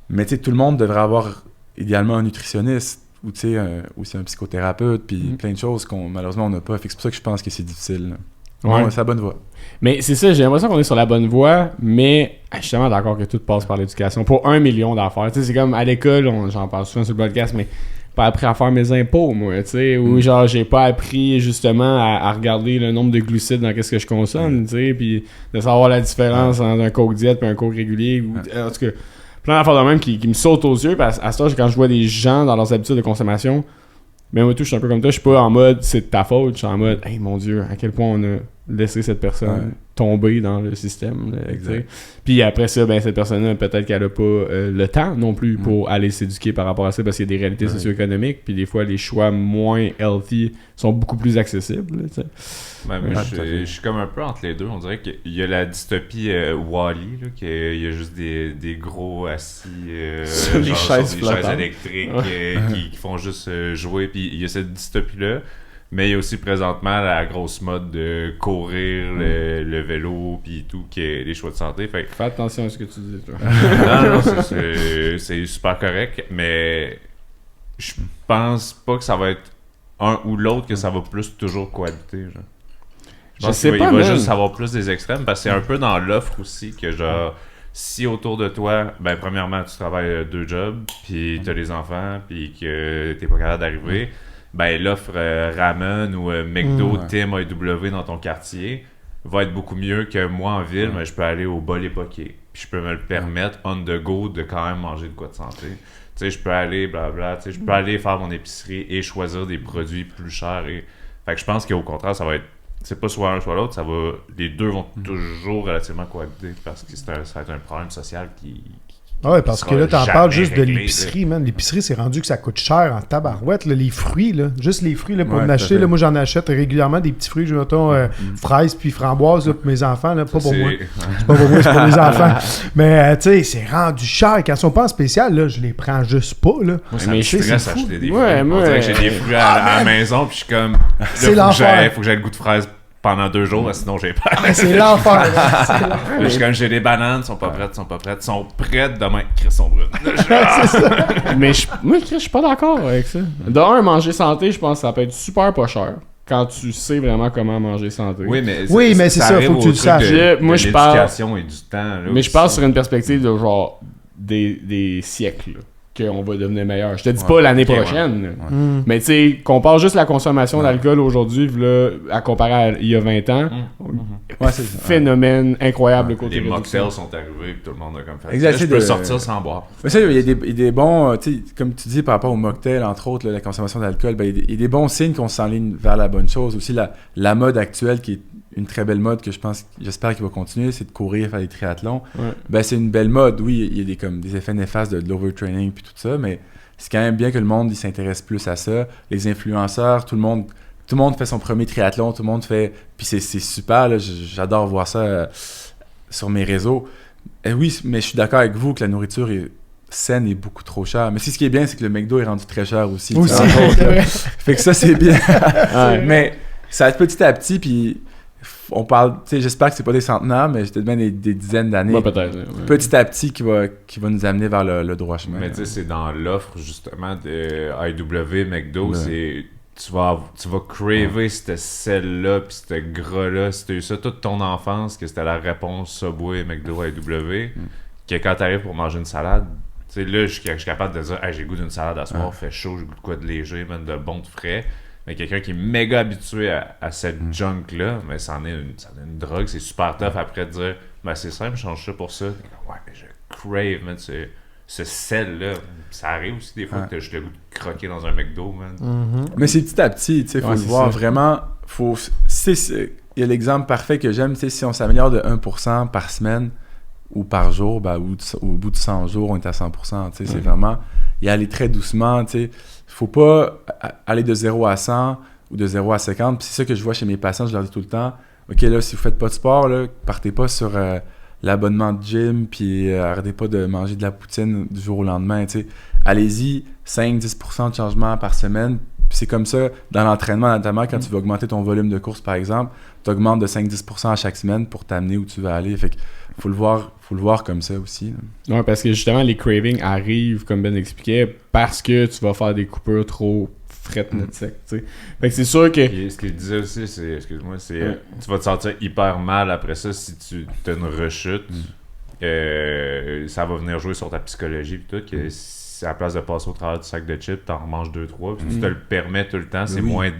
Mais tout le monde devrait avoir idéalement un nutritionniste ou aussi un psychothérapeute, puis plein de choses qu'on malheureusement on n'a pas. Fait que c'est pour ça que je pense que c'est difficile. Là. Ouais, c'est la bonne voie. Mais c'est ça, j'ai l'impression qu'on est sur la bonne voie, mais je suis tellement d'accord que tout passe par l'éducation. Pour 1 million d'affaires. C'est comme à l'école, j'en parle souvent sur le podcast, mais pas appris à faire mes impôts, moi, ou genre j'ai pas appris justement à regarder le nombre de glucides dans qu'est-ce que je consomme, puis de savoir la différence entre un Coke diète et un Coke régulier. En tout cas, plein d'affaires de même qui me sautent aux yeux, parce à ce temps, quand je vois des gens dans leurs habitudes de consommation, mais moi tout, je suis un peu comme toi, je suis pas en mode c'est de ta faute, je suis en mode hey mon Dieu, à quel point on a laissé cette personne tomber dans le système. Puis après ça, ben cette personne-là, peut-être qu'elle a pas le temps non plus pour aller s'éduquer par rapport à ça, parce qu'il y a des réalités socio-économiques, puis des fois les choix moins healthy sont beaucoup plus accessibles. Je suis comme un peu entre les deux. On dirait qu'il y a la dystopie Wall-E, qu'il y a juste des gros assis sur les chaises électriques qui font juste jouer. Puis il y a cette dystopie-là. Mais il y a aussi présentement la grosse mode de courir, le vélo, puis tout, qui est les choix de santé. Fais attention à ce que tu dis, toi. Non, c'est super correct, mais je pense pas que ça va être un ou l'autre, que ça va plus toujours cohabiter. Genre. Je pense qu'il va juste avoir plus des extrêmes, parce que c'est un peu dans l'offre aussi que genre... Si autour de toi, ben premièrement, tu travailles 2 jobs, puis t'as les enfants, puis que t'es pas capable d'arriver... Ben l'offre Ramen ou McDo, Tim, AEW dans ton quartier va être beaucoup mieux que moi en ville, mais je peux aller au bol époqué. Puis je peux me le permettre on the go de quand même manger de quoi de santé. Tu sais, je peux aller blabla, tu sais, je peux aller faire mon épicerie et choisir des produits plus chers. Fait que je pense qu'au contraire, ça va être, c'est pas soit un soit l'autre, ça va, les deux vont toujours relativement cohabiter, parce que ça va être un problème social qui ouais, parce que là, t'en parles juste de l'épicerie, man. L'épicerie, c'est rendu que ça coûte cher en tabarouette, là, les fruits, là. Juste les fruits, là, pour m'acheter, là, moi, j'en achète régulièrement des petits fruits, mettons, fraises puis framboises, là, pour mes enfants, là. Pas pour moi. C'est pas pour moi, c'est pour mes enfants. Mais, tu sais, c'est rendu cher. Quand ils sont pas en spécial, là, je les prends juste pas, là. Moi, ça me stresse à acheter des fruits. On dirait que j'ai des fruits à la maison, puis je suis comme... C'est l'enfer. Faut que j'aie le goût de fraise pendant 2 jours, sinon j'ai pas. C'est l'enfer. J'ai des bananes, sont pas prêtes, sont prêtes demain. Chris, sont brunes. C'est ça. Mais moi, je suis pas d'accord avec ça. De manger santé, je pense que ça peut être super pas cher quand tu sais vraiment comment manger santé. Oui, mais c'est ça, faut que tu le saches. Moi, je parle. L'éducation et du temps. Là, mais je parle sur une perspective de genre des siècles. qu'on va devenir meilleur. Je te dis pas l'année prochaine, Ouais. mais tu sais, compare juste la consommation d'alcool aujourd'hui là, à comparer à il y a 20 ans. Ouais, c'est ça. Phénomène incroyable côté Les réduction. mocktails sont arrivés, puis tout le monde a comme fait. Exact, Là, c'est je peux de- sortir sans boire. Mais ça, il y a des bons, tu sais, comme tu dis par rapport au mocktail, entre autres, là, la consommation d'alcool, ben, il y a des bons signes qu'on s'enligne vers la bonne chose. Aussi, la mode actuelle, qui est une très belle mode que j'espère qu'il va continuer, c'est de courir, faire des triathlons. Ouais. Ben, c'est une belle mode. Oui, il y a des effets néfastes de l'overtraining puis tout ça, mais c'est quand même bien que le monde il s'intéresse plus à ça. Les influenceurs, tout le monde fait son premier triathlon, tout le monde fait... Puis c'est super, là, j'adore voir ça sur mes réseaux. Et oui, mais je suis d'accord avec vous que la nourriture est saine et beaucoup trop chère. Mais ce qui est bien, c'est que le McDo est rendu très cher aussi. tu sais, Aussi, entre autres, c'est là. vrai. Fait que ça, c'est bien. Ouais. Mais ça va être petit à petit, puis on parle... Tu sais, j'espère que c'est pas des centenaires, mais peut-être bien des dizaines d'années. Ouais, peut-être. Ouais. Petit à petit qui va nous amener vers le droit chemin. Mais tu sais, c'est dans l'offre justement de IW, McDo, Ouais. c'est. Tu vas craver cette selle-là pis ce gras-là. Si t'as eu ça toute ton enfance, que c'était la réponse Subway, McDo, IW, que quand t'arrives pour manger une salade, tu sais, là, je suis capable de dire, hey, j'ai le goût d'une salade à soir, fait chaud, j'ai le goût de quoi de léger, même de bon, de frais. Mais quelqu'un qui est méga habitué à cette junk-là, mais ça en est une drogue, c'est super tough après de dire, ben c'est simple, je change ça pour ça. Ouais, mais je crave, man, ce sel-là. Ça arrive aussi des fois que t'as juste le goût de croquer dans un McDo, man. Mais c'est petit à petit, tu sais, faut Ouais, le c'est voir ça. vraiment. Il y a l'exemple parfait que j'aime, tu sais, si on s'améliore de 1% par semaine ou par jour, ben, au bout de 100 jours, on est à 100%, tu sais, c'est vraiment y aller très doucement, tu sais. Faut pas aller de 0 à 100 ou de 0 à 50, puis c'est ça que je vois chez mes patients, je leur dis tout le temps, ok, là, si vous faites pas de sport, là, partez pas sur l'abonnement de gym, puis arrêtez pas de manger de la poutine du jour au lendemain, tu sais. Allez-y, 5-10% de changement par semaine. Puis c'est comme ça, dans l'entraînement, notamment, quand tu veux augmenter ton volume de course, par exemple, tu augmentes de 5-10% à chaque semaine pour t'amener où tu veux aller. Fait que faut le voir comme ça aussi. Là. Ouais, parce que justement, les cravings arrivent, comme Ben expliquait, parce que tu vas faire des coupures trop frettes, net sec, tu sais. Fait que c'est sûr que... Et ce qu'il disait aussi, c'est, excuse-moi, c'est tu vas te sentir hyper mal après ça si tu as une rechute. Ça va venir jouer sur ta psychologie pis tout, que si à la place de passer au travers du sac de chips, t'en remanges 2-3, puis tu te le permets tout le temps, c'est moins...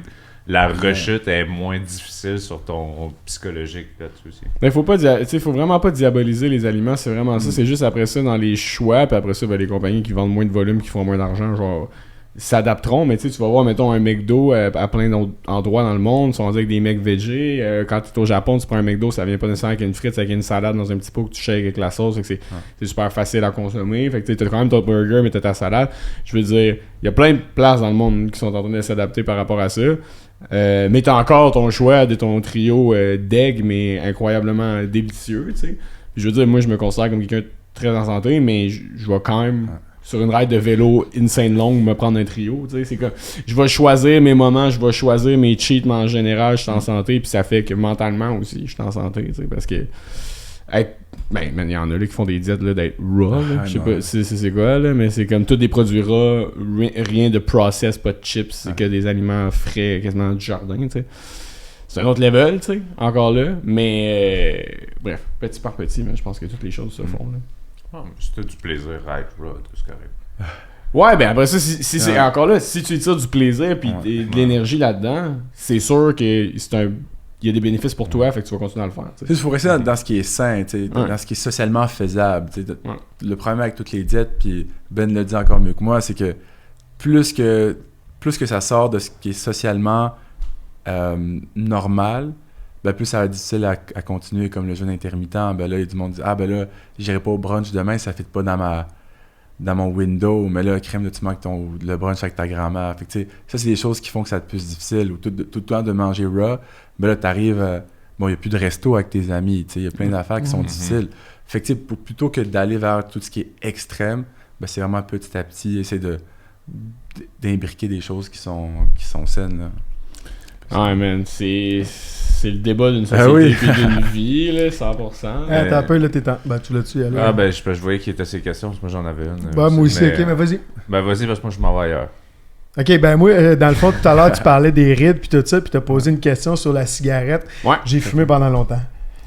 La rechute est moins difficile sur ton psychologique là-dessus aussi. Mais faut vraiment pas diaboliser les aliments, c'est vraiment ça. C'est juste après ça, dans les choix, puis après ça, ben, les compagnies qui vendent moins de volume, qui font moins d'argent, genre, s'adapteront. Mais tu vas voir, mettons, un McDo à plein d'autres endroits dans le monde, sont avec des mecs végés. Quand tu es au Japon, tu prends un McDo, ça vient pas nécessairement avec une frite, c'est avec une salade dans un petit pot que tu shakes avec la sauce. Fait que c'est super facile à consommer. Fait que tu as quand même ton burger, mais tu as ta salade. Je veux dire, il y a plein de places dans le monde qui sont en train de s'adapter par rapport à ça. Mais t'as encore ton choix de ton trio d'egg, mais incroyablement délicieux, tu sais. Je veux dire, moi, je me considère comme quelqu'un de très en santé, mais je vais quand même, sur une ride de vélo insane longue, me prendre un trio, tu sais. C'est comme, je vais choisir mes moments, je vais choisir mes cheats, mais en général, je suis en santé, puis ça fait que mentalement aussi, je suis en santé, tu sais, parce que il y en a là qui font des diètes là, d'être raw, là. Je sais pas c'est quoi, là, mais c'est comme tous des produits raw, rien de process, pas de chips, c'est que des aliments frais, quasiment du jardin, tu sais. C'est un autre level, tu sais, encore là, mais bref, petit par petit, mais je pense que toutes les choses se font, là. Ah, mais si t'as du plaisir à être raw, c'est correct. Ouais, ben après ça, si c'est encore là, si tu tires du plaisir puis de l'énergie là-dedans, c'est sûr que il y a des bénéfices pour toi, fait que tu vas continuer à le faire. Il faut rester dans ce qui est sain, dans ce qui est socialement faisable. Le problème avec toutes les diètes, puis Ben le dit encore mieux que moi, c'est que plus que ça sort de ce qui est socialement normal, ben plus ça va être difficile à continuer, comme le jeûne intermittent. Ben là, il y a du monde qui dit « Ah ben là, j'irai pas au brunch demain, ça fit pas dans mon window, mais là, crème, là, tu manques le brunch avec ta grand-mère. » Fait que, tu sais, ça, c'est des choses qui font que ça va être plus difficile. Ou tout le temps de manger raw, ben là, t'arrives... il n'y a plus de resto avec tes amis, tu sais, il y a plein d'affaires qui sont difficiles. Fait que, tu sais, plutôt que d'aller vers tout ce qui est extrême, ben c'est vraiment petit à petit, essayer d'imbriquer des choses qui sont saines, là. Ah, man, c'est le débat d'une société puis d'une vie, là, 100%. Attends un peu, là, t'es temps. Ben, tu l'as-tu, allez. Ah, ben, je voyais qu'il était ces questions, parce que moi, j'en avais une. Ben, moi aussi, ok, mais vas-y. Ben, vas-y, parce que moi, je m'en vais ailleurs. Ok, ben moi, dans le fond, tout à l'heure, tu parlais des rides puis tout ça, puis t'as posé une question sur la cigarette. Ouais. J'ai fumé pendant longtemps.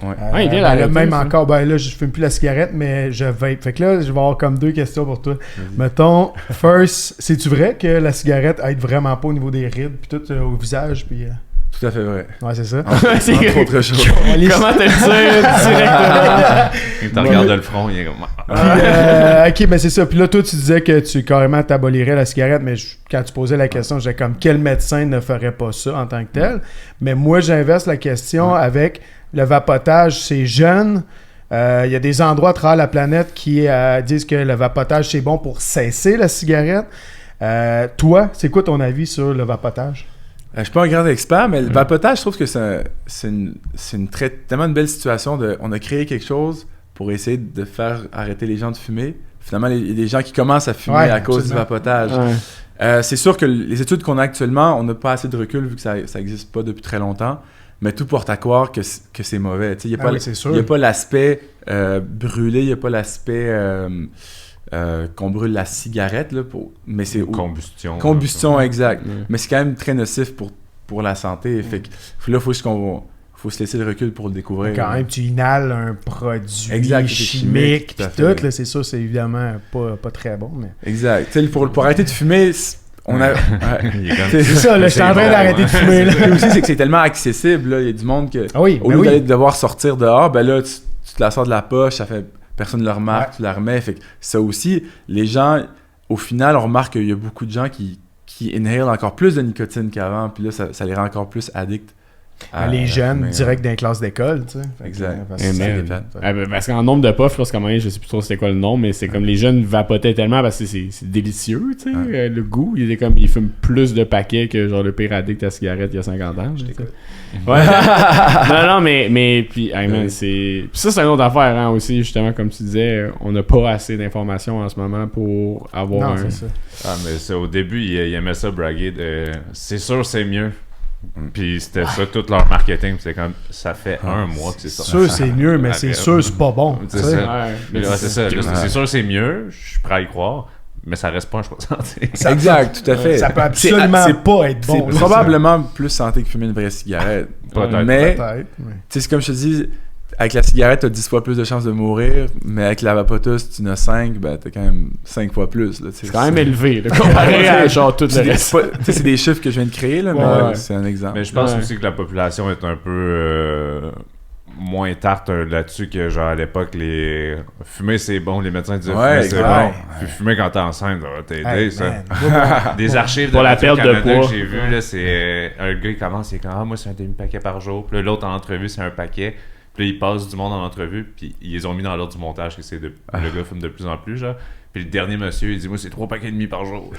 Ouais, il vient d'arrêter, même ça. encore, ben là, je fume plus la cigarette, mais je vape. Fait que là, je vais avoir comme 2 questions pour toi. Mettons, first, c'est-tu vrai que la cigarette aide vraiment pas au niveau des rides, puis tout au visage, puis... Tout à fait vrai. Ouais, c'est ça. Entre autres choses. Comment te le dire directement? Il te regarde le front, il est comme. Ok, mais c'est ça. Puis là, toi, tu disais que tu carrément t'abolirais la cigarette, mais quand tu posais la question, j'ai comme quel médecin ne ferait pas ça en tant que tel. Mais moi, j'inverse la question avec le vapotage, c'est jeune. Il y a des endroits à travers la planète qui disent que le vapotage, c'est bon pour cesser la cigarette. Toi, c'est quoi ton avis sur le vapotage? Je suis pas un grand expert, mais le vapotage, je trouve que c'est tellement une belle situation. On a créé quelque chose pour essayer de faire arrêter les gens de fumer. Finalement, il y a des gens qui commencent à fumer à cause du vapotage. Ouais. C'est sûr que les études qu'on a actuellement, on n'a pas assez de recul vu que ça n'existe pas depuis très longtemps. Mais tout porte à croire que c'est mauvais. Il n'y a pas l'aspect brûlé, il n'y a pas l'aspect qu'on brûle la cigarette. Là, mais c'est combustion. Combustion, exact. Mais c'est quand même très nocif pour la santé. Fait que là, faut se laisser le recul pour le découvrir. Quand même, tu inhales un produit chimique, puis tout, là, c'est ça, c'est évidemment pas très bon. Mais... Exact. Pour arrêter de fumer... c'est ça, là, je suis en train d'arrêter de fumer. Là. Aussi, c'est que c'est tellement accessible. Là. Il y a du monde que, au lieu d'aller devoir sortir dehors, ben là, tu te la sors de la poche, ça fait personne ne le remarque, tu la remets. Fait que ça aussi, les gens, au final, on remarque qu'il y a beaucoup de gens qui inhalent encore plus de nicotine qu'avant, puis là, ça les rend encore plus addicts. Les jeunes, direct dans les classes d'école, tu sais. Exact. Parce qu'en nombre de puffs, là, c'est comme, je sais plus trop c'était quoi le nom, mais c'est comme les jeunes vapotaient tellement parce que c'est délicieux, tu sais, le goût. Ils fument plus de paquets que genre le pire addict à cigarette il y a 50 ans. Je t'écoute. Ouais. non, mais puis, man, c'est... Puis ça, c'est une autre affaire, hein, aussi, justement, comme tu disais, on n'a pas assez d'informations en ce moment pour avoir c'est ça. Ah, mais c'est, au début, il aimait ça braguer de « c'est sûr, c'est mieux ». Puis c'était ça, tout leur marketing. C'est comme, ça fait un mois que c'est ça. C'est sûr, c'est mieux, mais c'est sûr, c'est pas bon. C'est ça. C'est ça. C'est sûr, c'est mieux. Je suis prêt à y croire. Mais ça reste pas un choix de santé. Exact, tout à fait. Ça peut absolument pas être bon. C'est probablement plus santé que fumer une vraie cigarette. Mais, c'est comme je te dis, avec la cigarette, t'as 10 fois plus de chances de mourir, mais avec la vapoteuse, tu en as 5, ben t'as quand même 5 fois plus. Là, c'est quand même élevé, là, comparé à genre tout le reste. C'est des chiffres que je viens de créer, là, mais c'est un exemple. Mais je pense aussi que la population est un peu moins tarte là-dessus que genre à l'époque, fumer c'est bon, les médecins disaient fumer c'est bon. Puis fumer quand t'es enceinte, ça va t'aider, ça. Des archives pour la perte de poids que j'ai vu, là, c'est un gars qui commence, il est comme moi c'est un demi-paquet par jour. Puis l'autre en entrevue, c'est un paquet. Puis là, ils passent du monde en entrevue, puis ils les ont mis dans l'ordre du montage, que c'est le gars fume de plus en plus, genre. Puis le dernier monsieur, il dit, moi, c'est 3 paquets et demi par jour.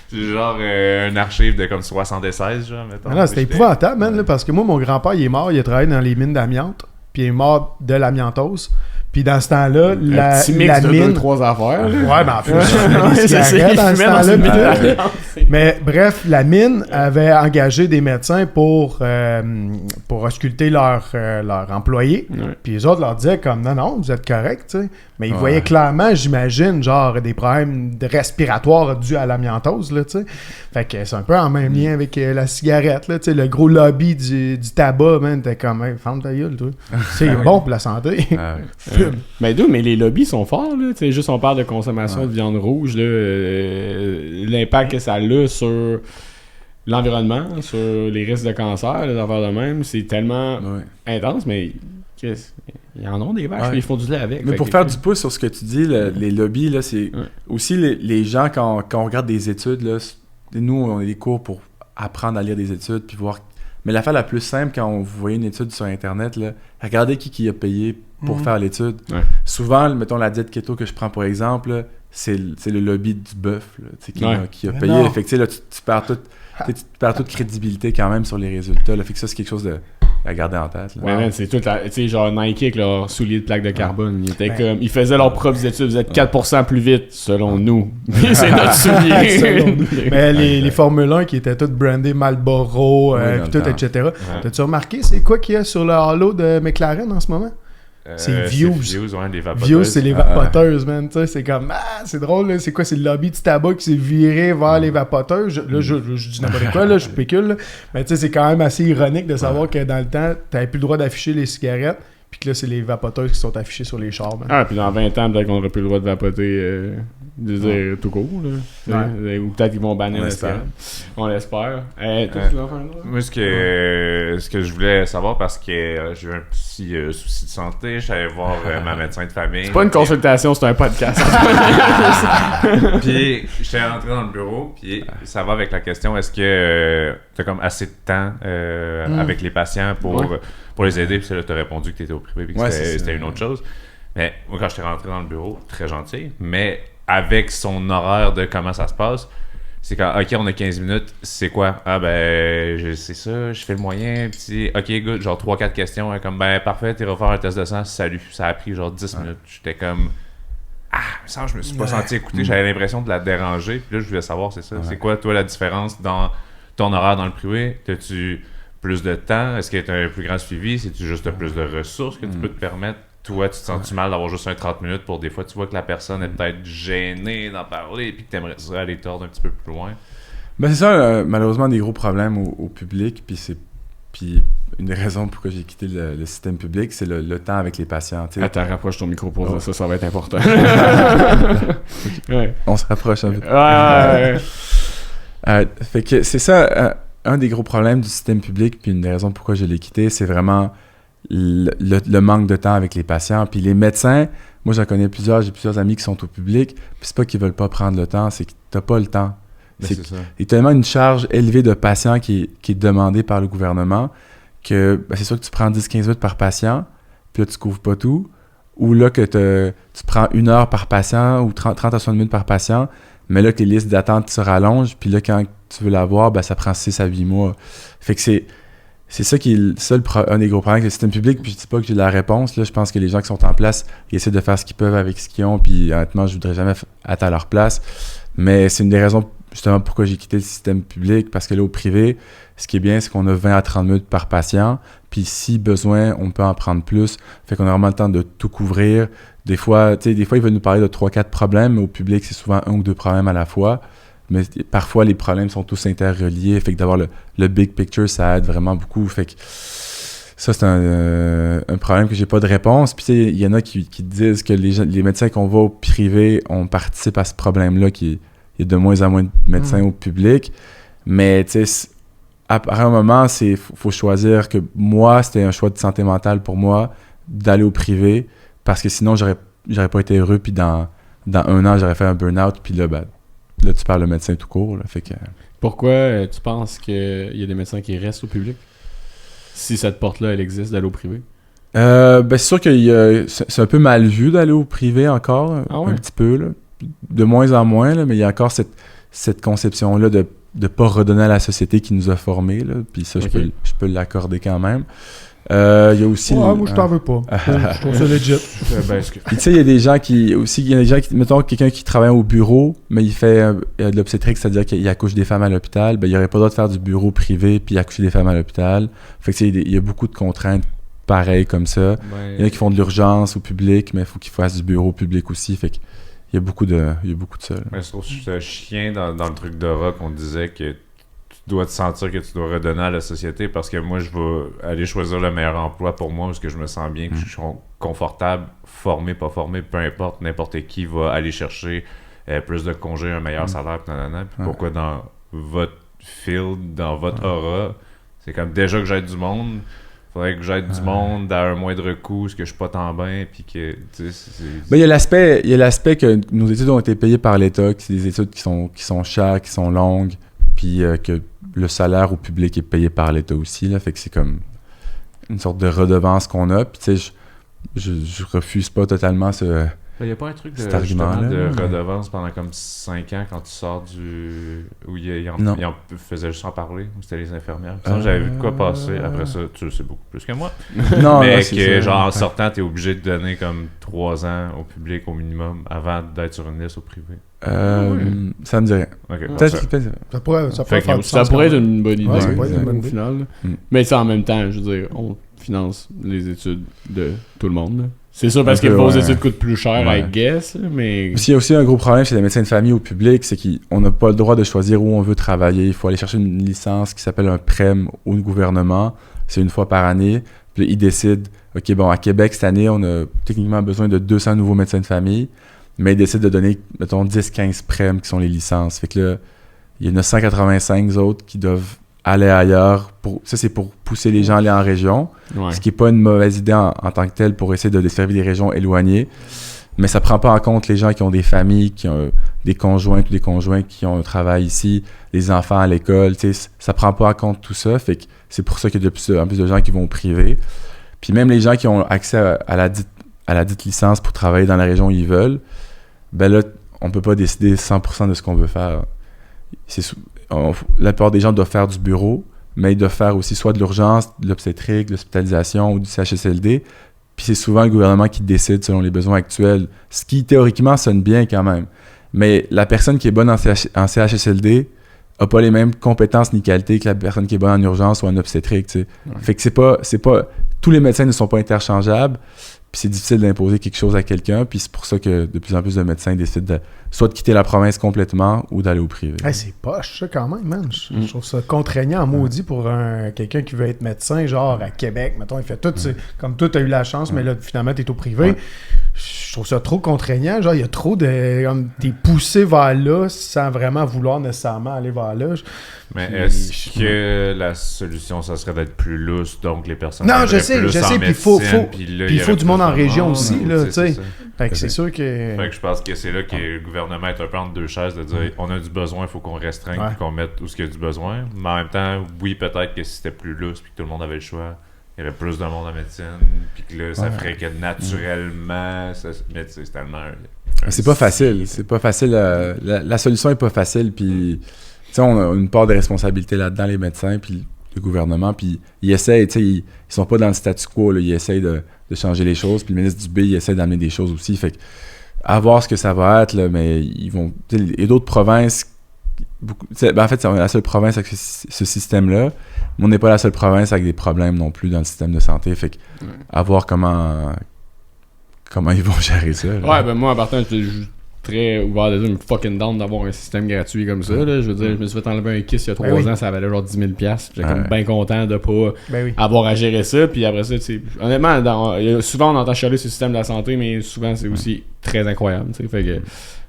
C'est genre un archive de comme 76, genre, mettons. Non, c'était épouvantable, man, là, parce que moi, mon grand-père, il est mort, il a travaillé dans les mines d'amiante, puis il est mort de l'amiantose. Puis dans ce temps-là, la mine... 2-3 affaires. Ouais, mais en fait, dans ce temps-là. Mais bref, la mine avait engagé des médecins pour ausculter leurs employés. Ouais. Puis les autres leur disaient comme, non, vous êtes corrects, tu sais. Mais ils voyaient clairement, j'imagine, genre des problèmes respiratoires dus à l'amiantose, là, tu sais. Fait que c'est un peu en même lien avec la cigarette, là, tu sais. Le gros lobby du tabac, man, t'es comme, hey, ferme ta gueule, toi. C'est bon pour la santé. Mais les lobbies sont forts, là. Tu sais, juste on parle de consommation de viande rouge, là. L'impact que ça a sur l'environnement, sur les risques de cancer, les affaires de même, c'est tellement intense, mais ils en ont des vaches, ils font du lait avec. Mais pour faire du pouce sur ce que tu dis, les lobbies, là, c'est aussi les gens, quand on regarde des études, là, nous, on a des cours pour apprendre à lire des études, puis voir... Mais l'affaire la plus simple, quand vous voyez une étude sur Internet, là, regardez qui a payé pour faire l'étude. Ouais. Souvent, mettons la diète keto que je prends pour exemple, là, c'est le lobby du bœuf qui a payé. Non. Fait que là, tu perds toute crédibilité quand même sur les résultats. Là. Fait que ça, c'est quelque chose à garder en tête. Là. Ouais, c'est tout. Tu sais, genre Nike avec leurs souliers de plaque de carbone. Ils faisaient leurs propres études. Vous êtes 4% plus vite, selon nous. C'est notre soulier. Mais les Formule 1 qui étaient toutes brandées Marlboro, etc. Ouais. T'as-tu remarqué, c'est quoi qu'il y a sur le halo de McLaren en ce moment? C'est Views. Ouais, les vapoteuses. Views, c'est les vapoteuses, man. Tu sais, c'est comme, c'est drôle, là. C'est quoi? C'est le lobby du tabac qui s'est viré vers les vapoteuses. Je dis n'importe quoi, là, je spécule. Là. Mais tu sais, c'est quand même assez ironique de savoir que dans le temps, t'avais plus le droit d'afficher les cigarettes. Puis que là, c'est les vapoteuses qui sont affichées sur les chars, man. Ah, puis dans 20 ans, peut-être qu'on n'aura plus le droit de vapoter, tout court, là. Ou peut-être qu'ils vont bannir on l'espère. Toi, tu vas faire un autre? Moi, ce que je voulais savoir, parce que j'ai eu un petit souci de santé, je suis allé voir ma médecin de famille. C'est pas une consultation, c'est un podcast. Puis, j'étais rentré dans le bureau, puis ça va avec la question, est-ce que t'as comme assez de temps avec les patients pour les aider? Puis là, t'as répondu que t'étais au privé, puis que c'était une autre chose. Mais moi, quand j'étais rentré dans le bureau, très gentil, mais avec son horaire de comment ça se passe, c'est quand, OK, on a 15 minutes, c'est quoi? Ah, ben, c'est ça, je fais le moyen, petit, OK, good, genre 3-4 questions, hein, comme, ben, parfait, t'es refaire un test de sang, salut. Ça a pris genre 10 minutes. J'étais comme, je me suis pas senti écouté, j'avais l'impression de la déranger, puis là, je voulais savoir, c'est ça. C'est quoi, toi, la différence dans ton horaire dans le privé? T'as-tu plus de temps? Est-ce que t'as un plus grand suivi? C'est-tu juste plus de ressources que tu peux te permettre? Toi, tu te sens-tu mal d'avoir juste un 30 minutes pour des fois, tu vois que la personne est peut-être gênée d'en parler puis que t'aimerais ça aller tordre un petit peu plus loin? Ben c'est ça, malheureusement, des gros problèmes au public, puis une des raisons pourquoi j'ai quitté le système public, c'est le temps avec les patients. T'sais. Attends, rapproche ton micro pour ça va être important. On se rapproche un peu. Fait que c'est ça, un des gros problèmes du système public, puis une des raisons pourquoi je l'ai quitté, c'est vraiment le manque de temps avec les patients. Puis les médecins, moi j'en connais plusieurs, j'ai plusieurs amis qui sont au public, puis c'est pas qu'ils veulent pas prendre le temps, c'est que t'as pas le temps. C'est ça. Il y a tellement une charge élevée de patients qui est demandée par le gouvernement que c'est sûr que tu prends 10-15 minutes par patient, puis là tu couvres pas tout, ou là que tu prends 1 heure par patient ou 30 à 60 minutes par patient, mais là que les listes d'attente se rallongent, puis là quand tu veux l'avoir, ben, ça prend 6 à 8 mois. Fait que c'est ça qui est un des gros problèmes avec le système public, puis je dis pas que j'ai la réponse, là, je pense que les gens qui sont en place, ils essaient de faire ce qu'ils peuvent avec ce qu'ils ont, puis honnêtement, je voudrais jamais être à leur place, mais c'est une des raisons justement pourquoi j'ai quitté le système public, parce que là, au privé, ce qui est bien, c'est qu'on a 20 à 30 minutes par patient, puis si besoin, on peut en prendre plus, fait qu'on a vraiment le temps de tout couvrir. Des fois, ils veulent nous parler de 3-4 problèmes, mais au public, c'est souvent 1 ou 2 problèmes à la fois. Mais parfois, les problèmes sont tous interreliés. Fait que d'avoir le big picture, ça aide vraiment beaucoup. Fait que ça, c'est un problème que j'ai pas de réponse. Puis il y en a qui disent que les médecins qu'on va au privé, on participe à ce problème-là, il y a de moins en moins de médecins au public. Mais tu sais, à un moment, faut choisir que moi, c'était un choix de santé mentale pour moi d'aller au privé, parce que sinon, j'aurais pas été heureux. Puis dans 1 an, j'aurais fait un burn-out. Puis là, là, tu parles de médecin tout court. Là, fait que... Pourquoi tu penses qu'il y a des médecins qui restent au public? Si cette porte-là, elle existe, d'aller au privé? C'est sûr que c'est un peu mal vu d'aller au privé encore, un petit peu. Là. De moins en moins, là, mais il y a encore cette conception-là de ne pas redonner à la société qui nous a formés. Là, puis ça, je peux l'accorder quand même. Il y a aussi... moi, je t'en veux pas. Je trouve ça legit. Puis tu sais, il y a des gens qui... mettons, quelqu'un qui travaille au bureau, mais il fait de l'obstétrique, c'est-à-dire qu'il accouche des femmes à l'hôpital, il n'aurait pas le droit de faire du bureau privé puis accoucher des femmes à l'hôpital. Fait que il y a beaucoup de contraintes pareilles comme ça. Ouais. Il y en a qui font de l'urgence au public, mais il faut qu'ils fassent du bureau public aussi. Fait que il y a beaucoup de ça. Mais je trouve que c'est un chien dans le truc d'Aura qu'on disait que tu dois te sentir que tu dois redonner à la société, parce que moi, je vais aller choisir le meilleur emploi pour moi, parce que je me sens bien, que je suis confortable, formé, pas formé, peu importe, n'importe qui va aller chercher plus de congés, un meilleur salaire, puis pourquoi dans votre field, dans votre aura, c'est comme déjà que j'aide du monde, faudrait que j'aide du monde à un moindre coût, parce que je suis pas tant bien, puis que, tu sais, il y a l'aspect que nos études ont été payées par l'État, que c'est des études qui sont chères, qui sont longues, puis que le salaire au public est payé par l'État aussi, là, fait que c'est comme une sorte de redevance qu'on a, puis tu sais, je refuse pas totalement ce... Il n'y a pas un truc de redevance pendant comme 5 ans quand tu sors où ils en faisaient juste en parler, où c'était les infirmières. J'avais vu de quoi passer. Après ça, tu le sais beaucoup plus que moi. Non, mais que genre en sortant, tu es obligé de donner comme 3 ans au public au minimum avant d'être sur une liste au privé. Ça me dirait. Okay, ça pourrait être une bonne idée au final. Mais ça, en même temps, je veux dire, finance les études de tout le monde. Là. C'est sûr parce Un que peu, vos ouais. études coûtent plus cher, Ouais. I guess, mais... Il y a aussi un gros problème chez les médecins de famille au public, c'est qu'on n'a pas le droit de choisir où on veut travailler. Il faut aller chercher une licence qui s'appelle un PREM au gouvernement. C'est une fois par année. Puis là, ils décident, OK, bon, à Québec, cette année, on a techniquement besoin de 200 nouveaux médecins de famille, mais ils décident de donner, mettons, 10-15 PREM qui sont les licences. Fait que là, il y en a 185 autres qui doivent aller ailleurs. Ça, c'est pour pousser les gens à aller en région. Ouais. Ce qui n'est pas une mauvaise idée en tant que telle pour essayer de desservir des régions éloignées. Mais ça ne prend pas en compte les gens qui ont des familles, qui ont des conjointes ou des conjoints qui ont un travail ici, les enfants à l'école. Ça ne prend pas en compte tout ça. Fait que c'est pour ça qu'il y a de plus en plus de gens qui vont au privé. Puis même les gens qui ont accès à la dite licence pour travailler dans la région où ils veulent, ben là, on ne peut pas décider 100% de ce qu'on veut faire. La plupart des gens doivent faire du bureau, mais ils doivent faire aussi soit de l'urgence, de l'obstétrique, de l'hospitalisation ou du CHSLD. Puis c'est souvent le gouvernement qui décide selon les besoins actuels, ce qui théoriquement sonne bien quand même. Mais la personne qui est bonne en CHSLD n'a pas les mêmes compétences ni qualités que la personne qui est bonne en urgence ou en obstétrique. Ouais. Fait que c'est pas tous les médecins ne sont pas interchangeables. Puis c'est difficile d'imposer quelque chose à quelqu'un. Puis c'est pour ça que de plus en plus de médecins décident soit de quitter la province complètement ou d'aller au privé. Hey, c'est poche, ça, quand même, man. Je trouve ça contraignant en maudit pour quelqu'un qui veut être médecin, genre à Québec. Mettons, il fait tout. Comme toi, tu as eu la chance, mais là, finalement, tu es au privé. Ouais. Je trouve ça trop contraignant. Genre, il y a trop de. Comme, t'es poussé vers là sans vraiment vouloir nécessairement aller vers là. Mais est-ce que la solution, ça serait d'être plus lousse, donc les personnes... Non, je sais, puis il faut du monde en région aussi, là, tu sais. Fait que c'est sûr que... Fait que je pense que c'est là que le gouvernement est un peu entre deux chaises, de dire on a du besoin, il faut qu'on restreigne et qu'on mette où ce qu'il y a du besoin. Mais en même temps, oui, peut-être que si c'était plus lousse puis que tout le monde avait le choix, il y aurait plus de monde en médecine, puis que là, ça ferait que naturellement... Mais tu sais, c'est tellement... C'est pas facile, c'est pas facile. La solution est pas facile, puis... Tu sais, on a une part de responsabilité là-dedans, les médecins, puis le gouvernement, puis ils essayent, tu sais, ils sont pas dans le statu quo, là, ils essayent de changer les choses, puis le ministre Dubé, il essaie d'amener des choses aussi, fait que, à voir ce que ça va être, là, mais ils vont... Il y a d'autres provinces, en fait, c'est la seule province avec ce système-là, mais on n'est pas la seule province avec des problèmes non plus dans le système de santé, fait que, à voir comment ils vont gérer ça. Là. Ouais, ben moi, en partant, j'étais très ouvert de dire, me fucking down d'avoir un système gratuit comme ça. Là. Je veux dire, je me suis fait enlever un kiss il y a 3 ans, ça valait genre 10 000$. J'étais comme bien content de pas avoir à gérer ça. Puis après ça, tu sais, honnêtement, souvent on entend chialer sur le système de la santé, mais souvent c'est aussi très incroyable. Fait que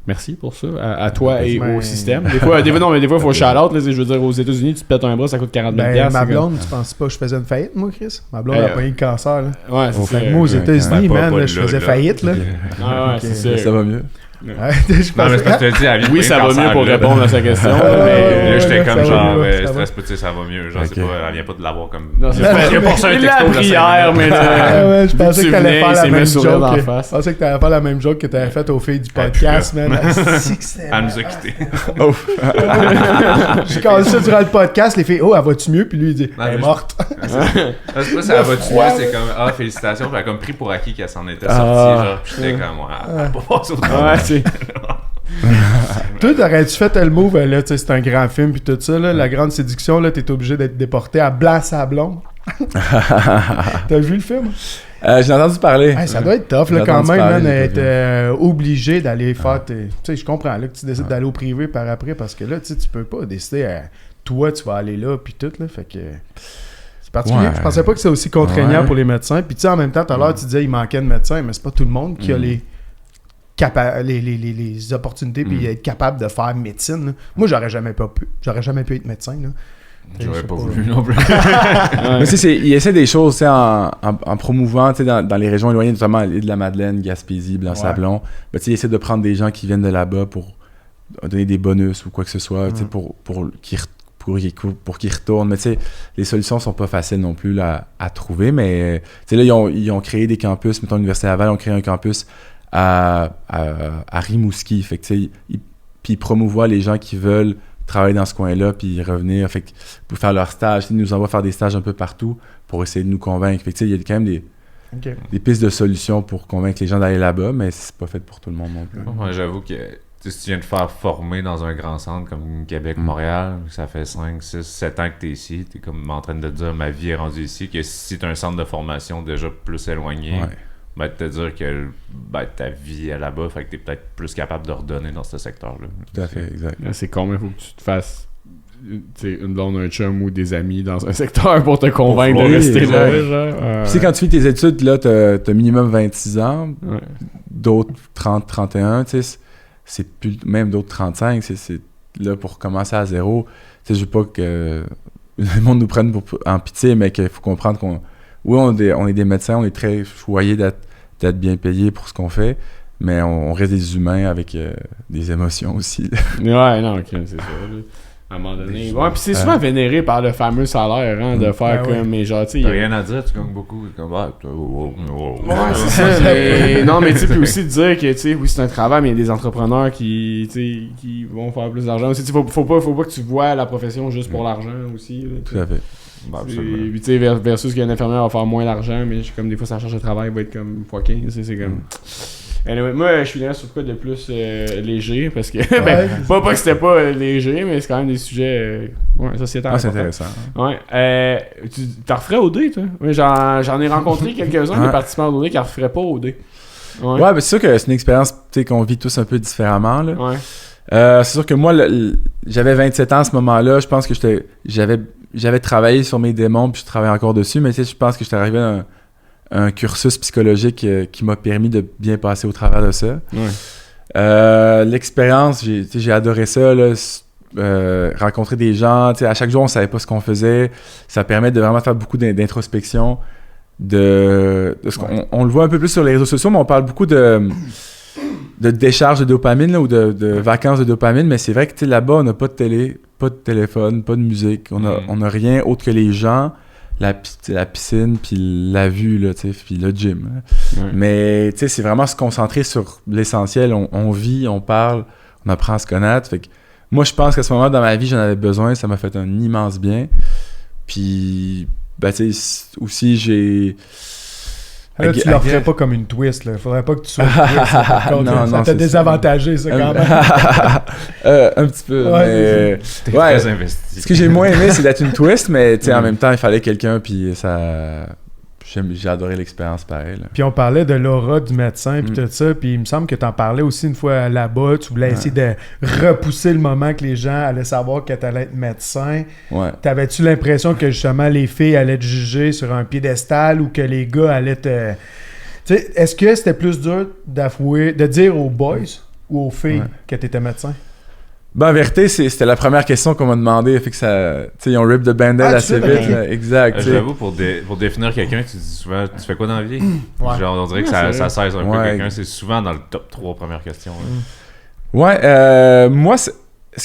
merci pour ça, à toi et au système. Des fois, il faut shout-out. Je veux dire, aux États-Unis, tu te pètes un bras, ça coûte 40 000$. Ma blonde, tu penses pas que je faisais une faillite, moi, Chris? Ma blonde a pas eu le cancer. Là. Ouais, c'est ça. Moi, aux États-Unis, man, je faisais faillite. Là. Ouais, c'est ça. Ça va mieux. Non, mais c'est parce que je te dis, elle vient oui, ça va mieux pour répondre à sa question. Mais là, j'étais comme genre, stress pas, tu sais, ça va mieux. Genre, c'est pas, elle vient pas de l'avoir comme. Non, c'est pas ça un texto de prière, mais là. Je pensais que t'allais faire la même joke. Je pensais que t'allais faire la même joke que t'avais faite aux filles du podcast, man. Elle nous a quittés. J'ai cassé ça durant le podcast, les filles, oh, elle va-tu mieux? Puis lui, il dit, elle est morte. C'est pas ça, elle va-tu mieux, c'est comme, ah, félicitations. Puis elle a comme pris pour acquis qu'elle s'en était sortie. Genre, puis j'étais comme, elle a pas passé au travail. Toi, t'aurais-tu fait le move, là, tu sais, c'est un grand film, puis tout ça, là, la grande séduction, là, t'es obligé d'être déporté à Blanc-Sablon. T'as vu le film? J'ai entendu parler. Hey, ça doit être tough, là, quand même, man, être obligé d'aller faire tes... Tu sais, je comprends, là, que tu décides d'aller au privé par après, parce que là, tu sais, tu peux pas décider toi, tu vas aller là, puis tout, là, fait que... C'est particulier. Je pensais pas que c'est aussi contraignant pour les médecins. Puis tu sais, en même temps, tout à l'heure, tu disais il manquait de médecins, mais c'est pas tout le monde qui a les opportunités puis être capable de faire médecine. Là. Moi, j'aurais jamais pu être médecin. Là. J'aurais pas voulu non plus. Mais il essaie des choses en promouvant dans les régions éloignées, notamment l'île de la Madeleine, Gaspésie, Blanc-Sablon. Ben, il essaie de prendre des gens qui viennent de là-bas pour donner des bonus ou quoi que ce soit pour qu'ils retournent. Mais tu sais, les solutions sont pas faciles non plus là, à trouver. Mais tu sais, là, ils ont créé des campus. Mettons, l'Université Laval ont créé un campus à Rimouski. Fait que tu sais, puis ils promouvoient les gens qui veulent travailler dans ce coin-là puis revenir. Fait que pour faire leur stage, ils nous envoient faire des stages un peu partout pour essayer de nous convaincre. Fait que tu sais, il y a quand même des pistes de solutions pour convaincre les gens d'aller là-bas, mais c'est pas fait pour tout le monde non plus. Moi, j'avoue que si tu viens de faire former dans un grand centre comme Québec-Montréal, ça fait 5, 6, 7 ans que t'es ici, t'es comme en train de te dire ma vie est rendue ici, que si t'as un centre de formation déjà plus éloigné, ben te dire que ta vie est là-bas, fait que t'es peut-être plus capable de redonner dans ce secteur-là. Tout à fait, exact. C'est combien faut que tu te fasses une blonde, un chum ou des amis dans un secteur pour te convaincre de rester là, genre. Tu sais, quand tu fais tes études, là, t'as minimum 26 ans, d'autres 30, 31, tu sais, c'est plus, même d'autres 35, c'est là pour commencer à zéro. Tu sais, je veux pas que le monde nous prenne en pitié, mais qu'il faut comprendre qu'on... Oui, on est des médecins, on est très choyés d'être bien payés pour ce qu'on fait, mais on reste des humains avec des émotions aussi. Ouais, non, ok, c'est ça. À un moment donné. Ouais, puis c'est souvent vénéré par le fameux salaire, hein, de faire comme, mais genre, tu sais. T'as rien à dire, tu gagnes beaucoup. Comme, ouais, c'est ça. Non, mais tu sais, puis aussi de dire que, tu sais, oui, c'est un travail, mais il y a des entrepreneurs qui vont faire plus d'argent aussi. Faut pas que tu vois la profession juste pour l'argent aussi. Là, tout à fait. Puis, tu sais, versus qu'un infirmière va faire moins d'argent, mais comme des fois, sa charge de travail va être comme fucking, c'est comme. Anyway, moi, je suis là sur quoi de plus léger, parce que, pas que c'était pas léger, mais c'est quand même des sujets sociétaux. C'est intéressant. Ouais. Tu t'en referais au dé, toi? Oui, j'en ai rencontré quelques-uns des participants au dé qui en referaient pas au dé. Ouais, ben c'est sûr que c'est une expérience qu'on vit tous un peu différemment, là. Ouais. C'est sûr que moi, j'avais 27 ans à ce moment-là, je pense que j'avais travaillé sur mes démons, puis je travaillais encore dessus, mais tu sais, je pense que j'étais arrivé à un cursus psychologique qui m'a permis de bien passer au travers de ça. Ouais. L'expérience, j'ai adoré ça, là, rencontrer des gens, à chaque jour on savait pas ce qu'on faisait, ça permet de vraiment faire beaucoup d'introspection, on le voit un peu plus sur les réseaux sociaux, mais on parle beaucoup de décharge de dopamine là, ou de vacances de dopamine, mais c'est vrai que là-bas on n'a pas de télé, pas de téléphone, pas de musique, on a rien autre que les gens, la piscine, puis la vue, là, puis le gym. Ouais. Mais c'est vraiment se concentrer sur l'essentiel. On vit, on parle, on apprend à se connaître. Fait que moi, je pense qu'à ce moment dans ma vie, j'en avais besoin. Ça m'a fait un immense bien. Puis, aussi, j'ai... Là, tu leur ferais pas comme une twist, là. Faudrait pas que tu sois une twist. Non, ça t'a désavantagé, ça, quand même. Un petit peu, mais... T'es très investi. Ce que j'ai moins aimé, c'est d'être une twist, mais en même temps, il fallait quelqu'un, puis ça... J'ai adoré l'expérience pareil. Là. Puis on parlait de l'aura du médecin, puis tout ça, puis il me semble que t'en parlais aussi une fois là-bas, tu voulais essayer de repousser le moment que les gens allaient savoir que t'allais être médecin. Ouais. T'avais-tu l'impression que justement les filles allaient te juger sur un piédestal ou que les gars allaient te... Tu sais, est-ce que c'était plus dur d'avouer, de dire aux boys ou aux filles que t'étais médecin? Ben, en vérité, c'était la première question qu'on m'a demandé. Fait que ça. Tu sais, ils ont rip de band-aid assez vite. Exact. J'avoue, pour définir quelqu'un, tu dis souvent, tu fais quoi dans la vie? Genre, on dirait que ça cesse un peu quelqu'un. C'est souvent dans le top 3 premières questions. Ouais, moi, ce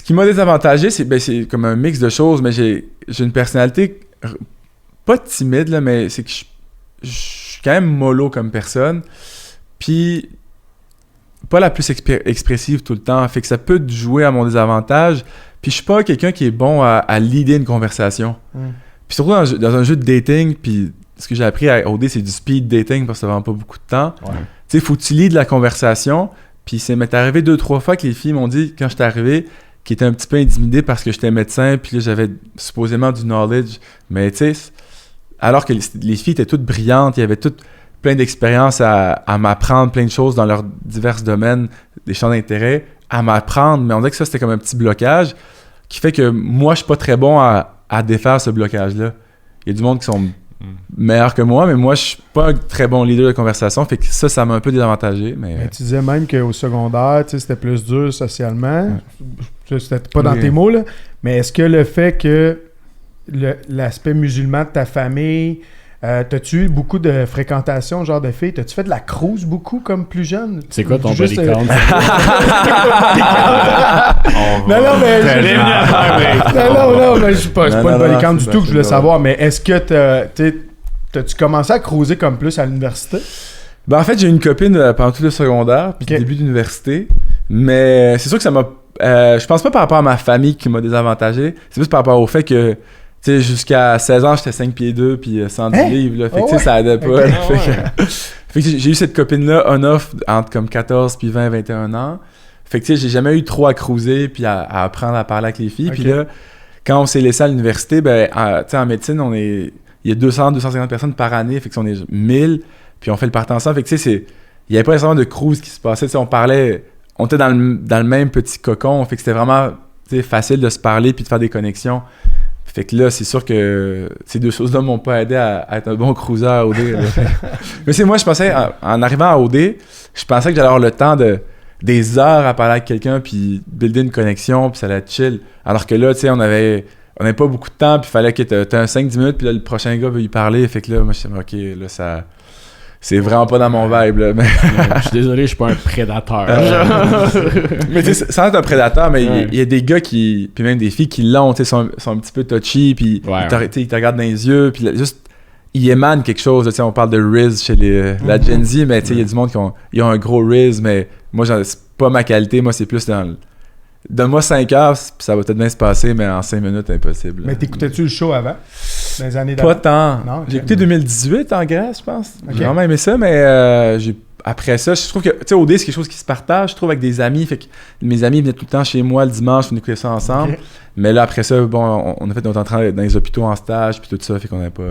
qui m'a désavantagé, c'est comme un mix de choses, mais j'ai une personnalité pas timide, là, mais c'est que je suis quand même mollo comme personne. Puis. Pas la plus expressive tout le temps, fait que ça peut jouer à mon désavantage. Puis je suis pas quelqu'un qui est bon à leader une conversation. Puis surtout dans un jeu de dating, puis ce que j'ai appris à OD, c'est du speed dating parce que ça prend pas beaucoup de temps. Tu sais, faut que tu leads la conversation. Puis ça m'est arrivé 2-3 fois que les filles m'ont dit, quand j'étais arrivé, qu'ils étaient un petit peu intimidés parce que j'étais médecin, puis là j'avais supposément du knowledge. Mais tu sais, alors que les filles étaient toutes brillantes, il y avait toutes plein d'expériences à m'apprendre plein de choses dans leurs divers domaines, des champs d'intérêt, à m'apprendre. Mais on dirait que ça, c'était comme un petit blocage qui fait que moi, je suis pas très bon à défaire ce blocage-là. Il y a du monde qui sont meilleurs que moi, mais moi, je suis pas un très bon leader de conversation. Fait que ça m'a un peu désavantagé. Mais tu disais même qu'au secondaire, c'était plus dur socialement. C'était pas dans tes mots, là. Mais est-ce que le fait que l'aspect musulman de ta famille... t'as-tu eu beaucoup de fréquentation, genre de filles? T'as-tu fait de la cruise beaucoup comme plus jeune? C'est quoi ton body count? Non, mais je suis pas le body count du tout que je voulais savoir, mais est-ce que t'as-tu commencé à cruiser comme plus à l'université? Ben en fait, j'ai eu une copine pendant tout le secondaire, puis le début d'université, mais c'est sûr que ça m'a... je pense pas par rapport à ma famille qui m'a désavantagé, c'est plus par rapport au fait que tu sais, jusqu'à 16 ans, j'étais 5 pieds 2 puis 110 livres, là. Fait que, tu sais, ça aidait pas. Fait que j'ai eu cette copine-là on-off entre comme 14 puis 20, 21 ans. Fait que tu sais, j'ai jamais eu trop à cruiser puis à apprendre à parler avec les filles. Ok. Puis là, quand on s'est laissé à l'université, ben, tu sais, en médecine, il y a 200-250 personnes par année, fait que on est 1000, puis on fait le partant ensemble. Fait que tu sais, il y avait pas nécessairement de cruise qui se passait. Tu sais, on était dans le même petit cocon, fait que c'était vraiment, tu sais, facile de se parler puis de faire des connexions. Fait que là, c'est sûr que ces deux choses-là m'ont pas aidé à être un bon cruiser à OD. Mais c'est moi, je pensais, en arrivant à OD, je pensais que j'allais avoir le temps des heures à parler avec quelqu'un, puis builder une connexion, puis ça allait être chill. Alors que là, tu sais, on avait pas beaucoup de temps, puis il fallait que t'aies un 5-10 minutes, puis là, le prochain gars veut y parler. Fait que là, moi, je me suis dit, OK, là, ça... C'est vraiment pas dans mon vibe, là. Mais... Je suis désolé, je suis pas un prédateur. mais tu sais, sans être un prédateur, mais il y a des gars puis même des filles qui l'ont, tu sais, sont un petit peu touchy, puis ils te regardent dans les yeux, puis là, juste, ils émanent quelque chose. Tu sais, on parle de Riz chez la Gen Z, mais tu sais, il y a du monde qui ont un gros Riz, mais moi, c'est pas ma qualité. Moi, c'est plus dans donne-moi 5 heures, puis ça va peut-être bien se passer, mais en 5 minutes, impossible. Mais t'écoutais-tu le show avant? Dans les années Pas d'avant? tant. Non, okay. J'ai écouté 2018 en Grèce, je pense. Okay. J'ai vraiment aimé ça, mais après ça, je trouve que, tu sais, OD, c'est quelque chose qui se partage, je trouve, avec des amis. Fait que mes amis venaient tout le temps chez moi le dimanche, on écoutait ça ensemble. Okay. Mais là, après ça, bon, on était en train dans les hôpitaux en stage, puis tout ça, fait qu'on n'avait pas...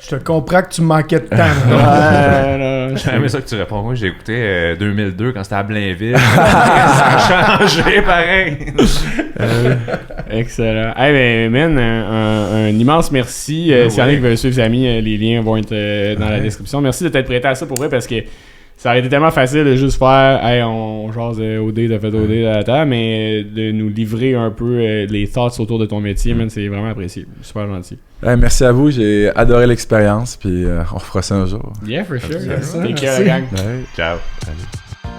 Je te comprends que tu manquais de temps. J'ai aimé ça que tu réponds. Moi, j'ai écouté 2002 quand c'était à Blainville. Ça a changé, pareil. Excellent. Hey, ben, man, un immense merci. S'il y en a qui veulent suivre Samy, les liens vont être dans la description. Merci de t'être prêté à ça pour vrai, parce que ça aurait été tellement facile de juste faire hey, on jase OD, t'as fait OD à la table, mais de nous livrer un peu les thoughts autour de ton métier, man, c'est vraiment apprécié. Super gentil. Merci à vous, j'ai adoré l'expérience, puis on refera ça un jour. Yeah, for sure. Take care, gang. Ciao.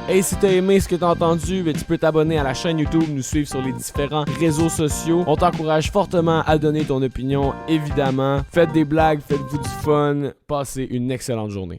Hey, si t'as aimé ce que t'as entendu, ben, tu peux t'abonner à la chaîne YouTube, nous suivre sur les différents réseaux sociaux. On t'encourage fortement à donner ton opinion, évidemment. Faites des blagues, faites-vous du fun, passez une excellente journée.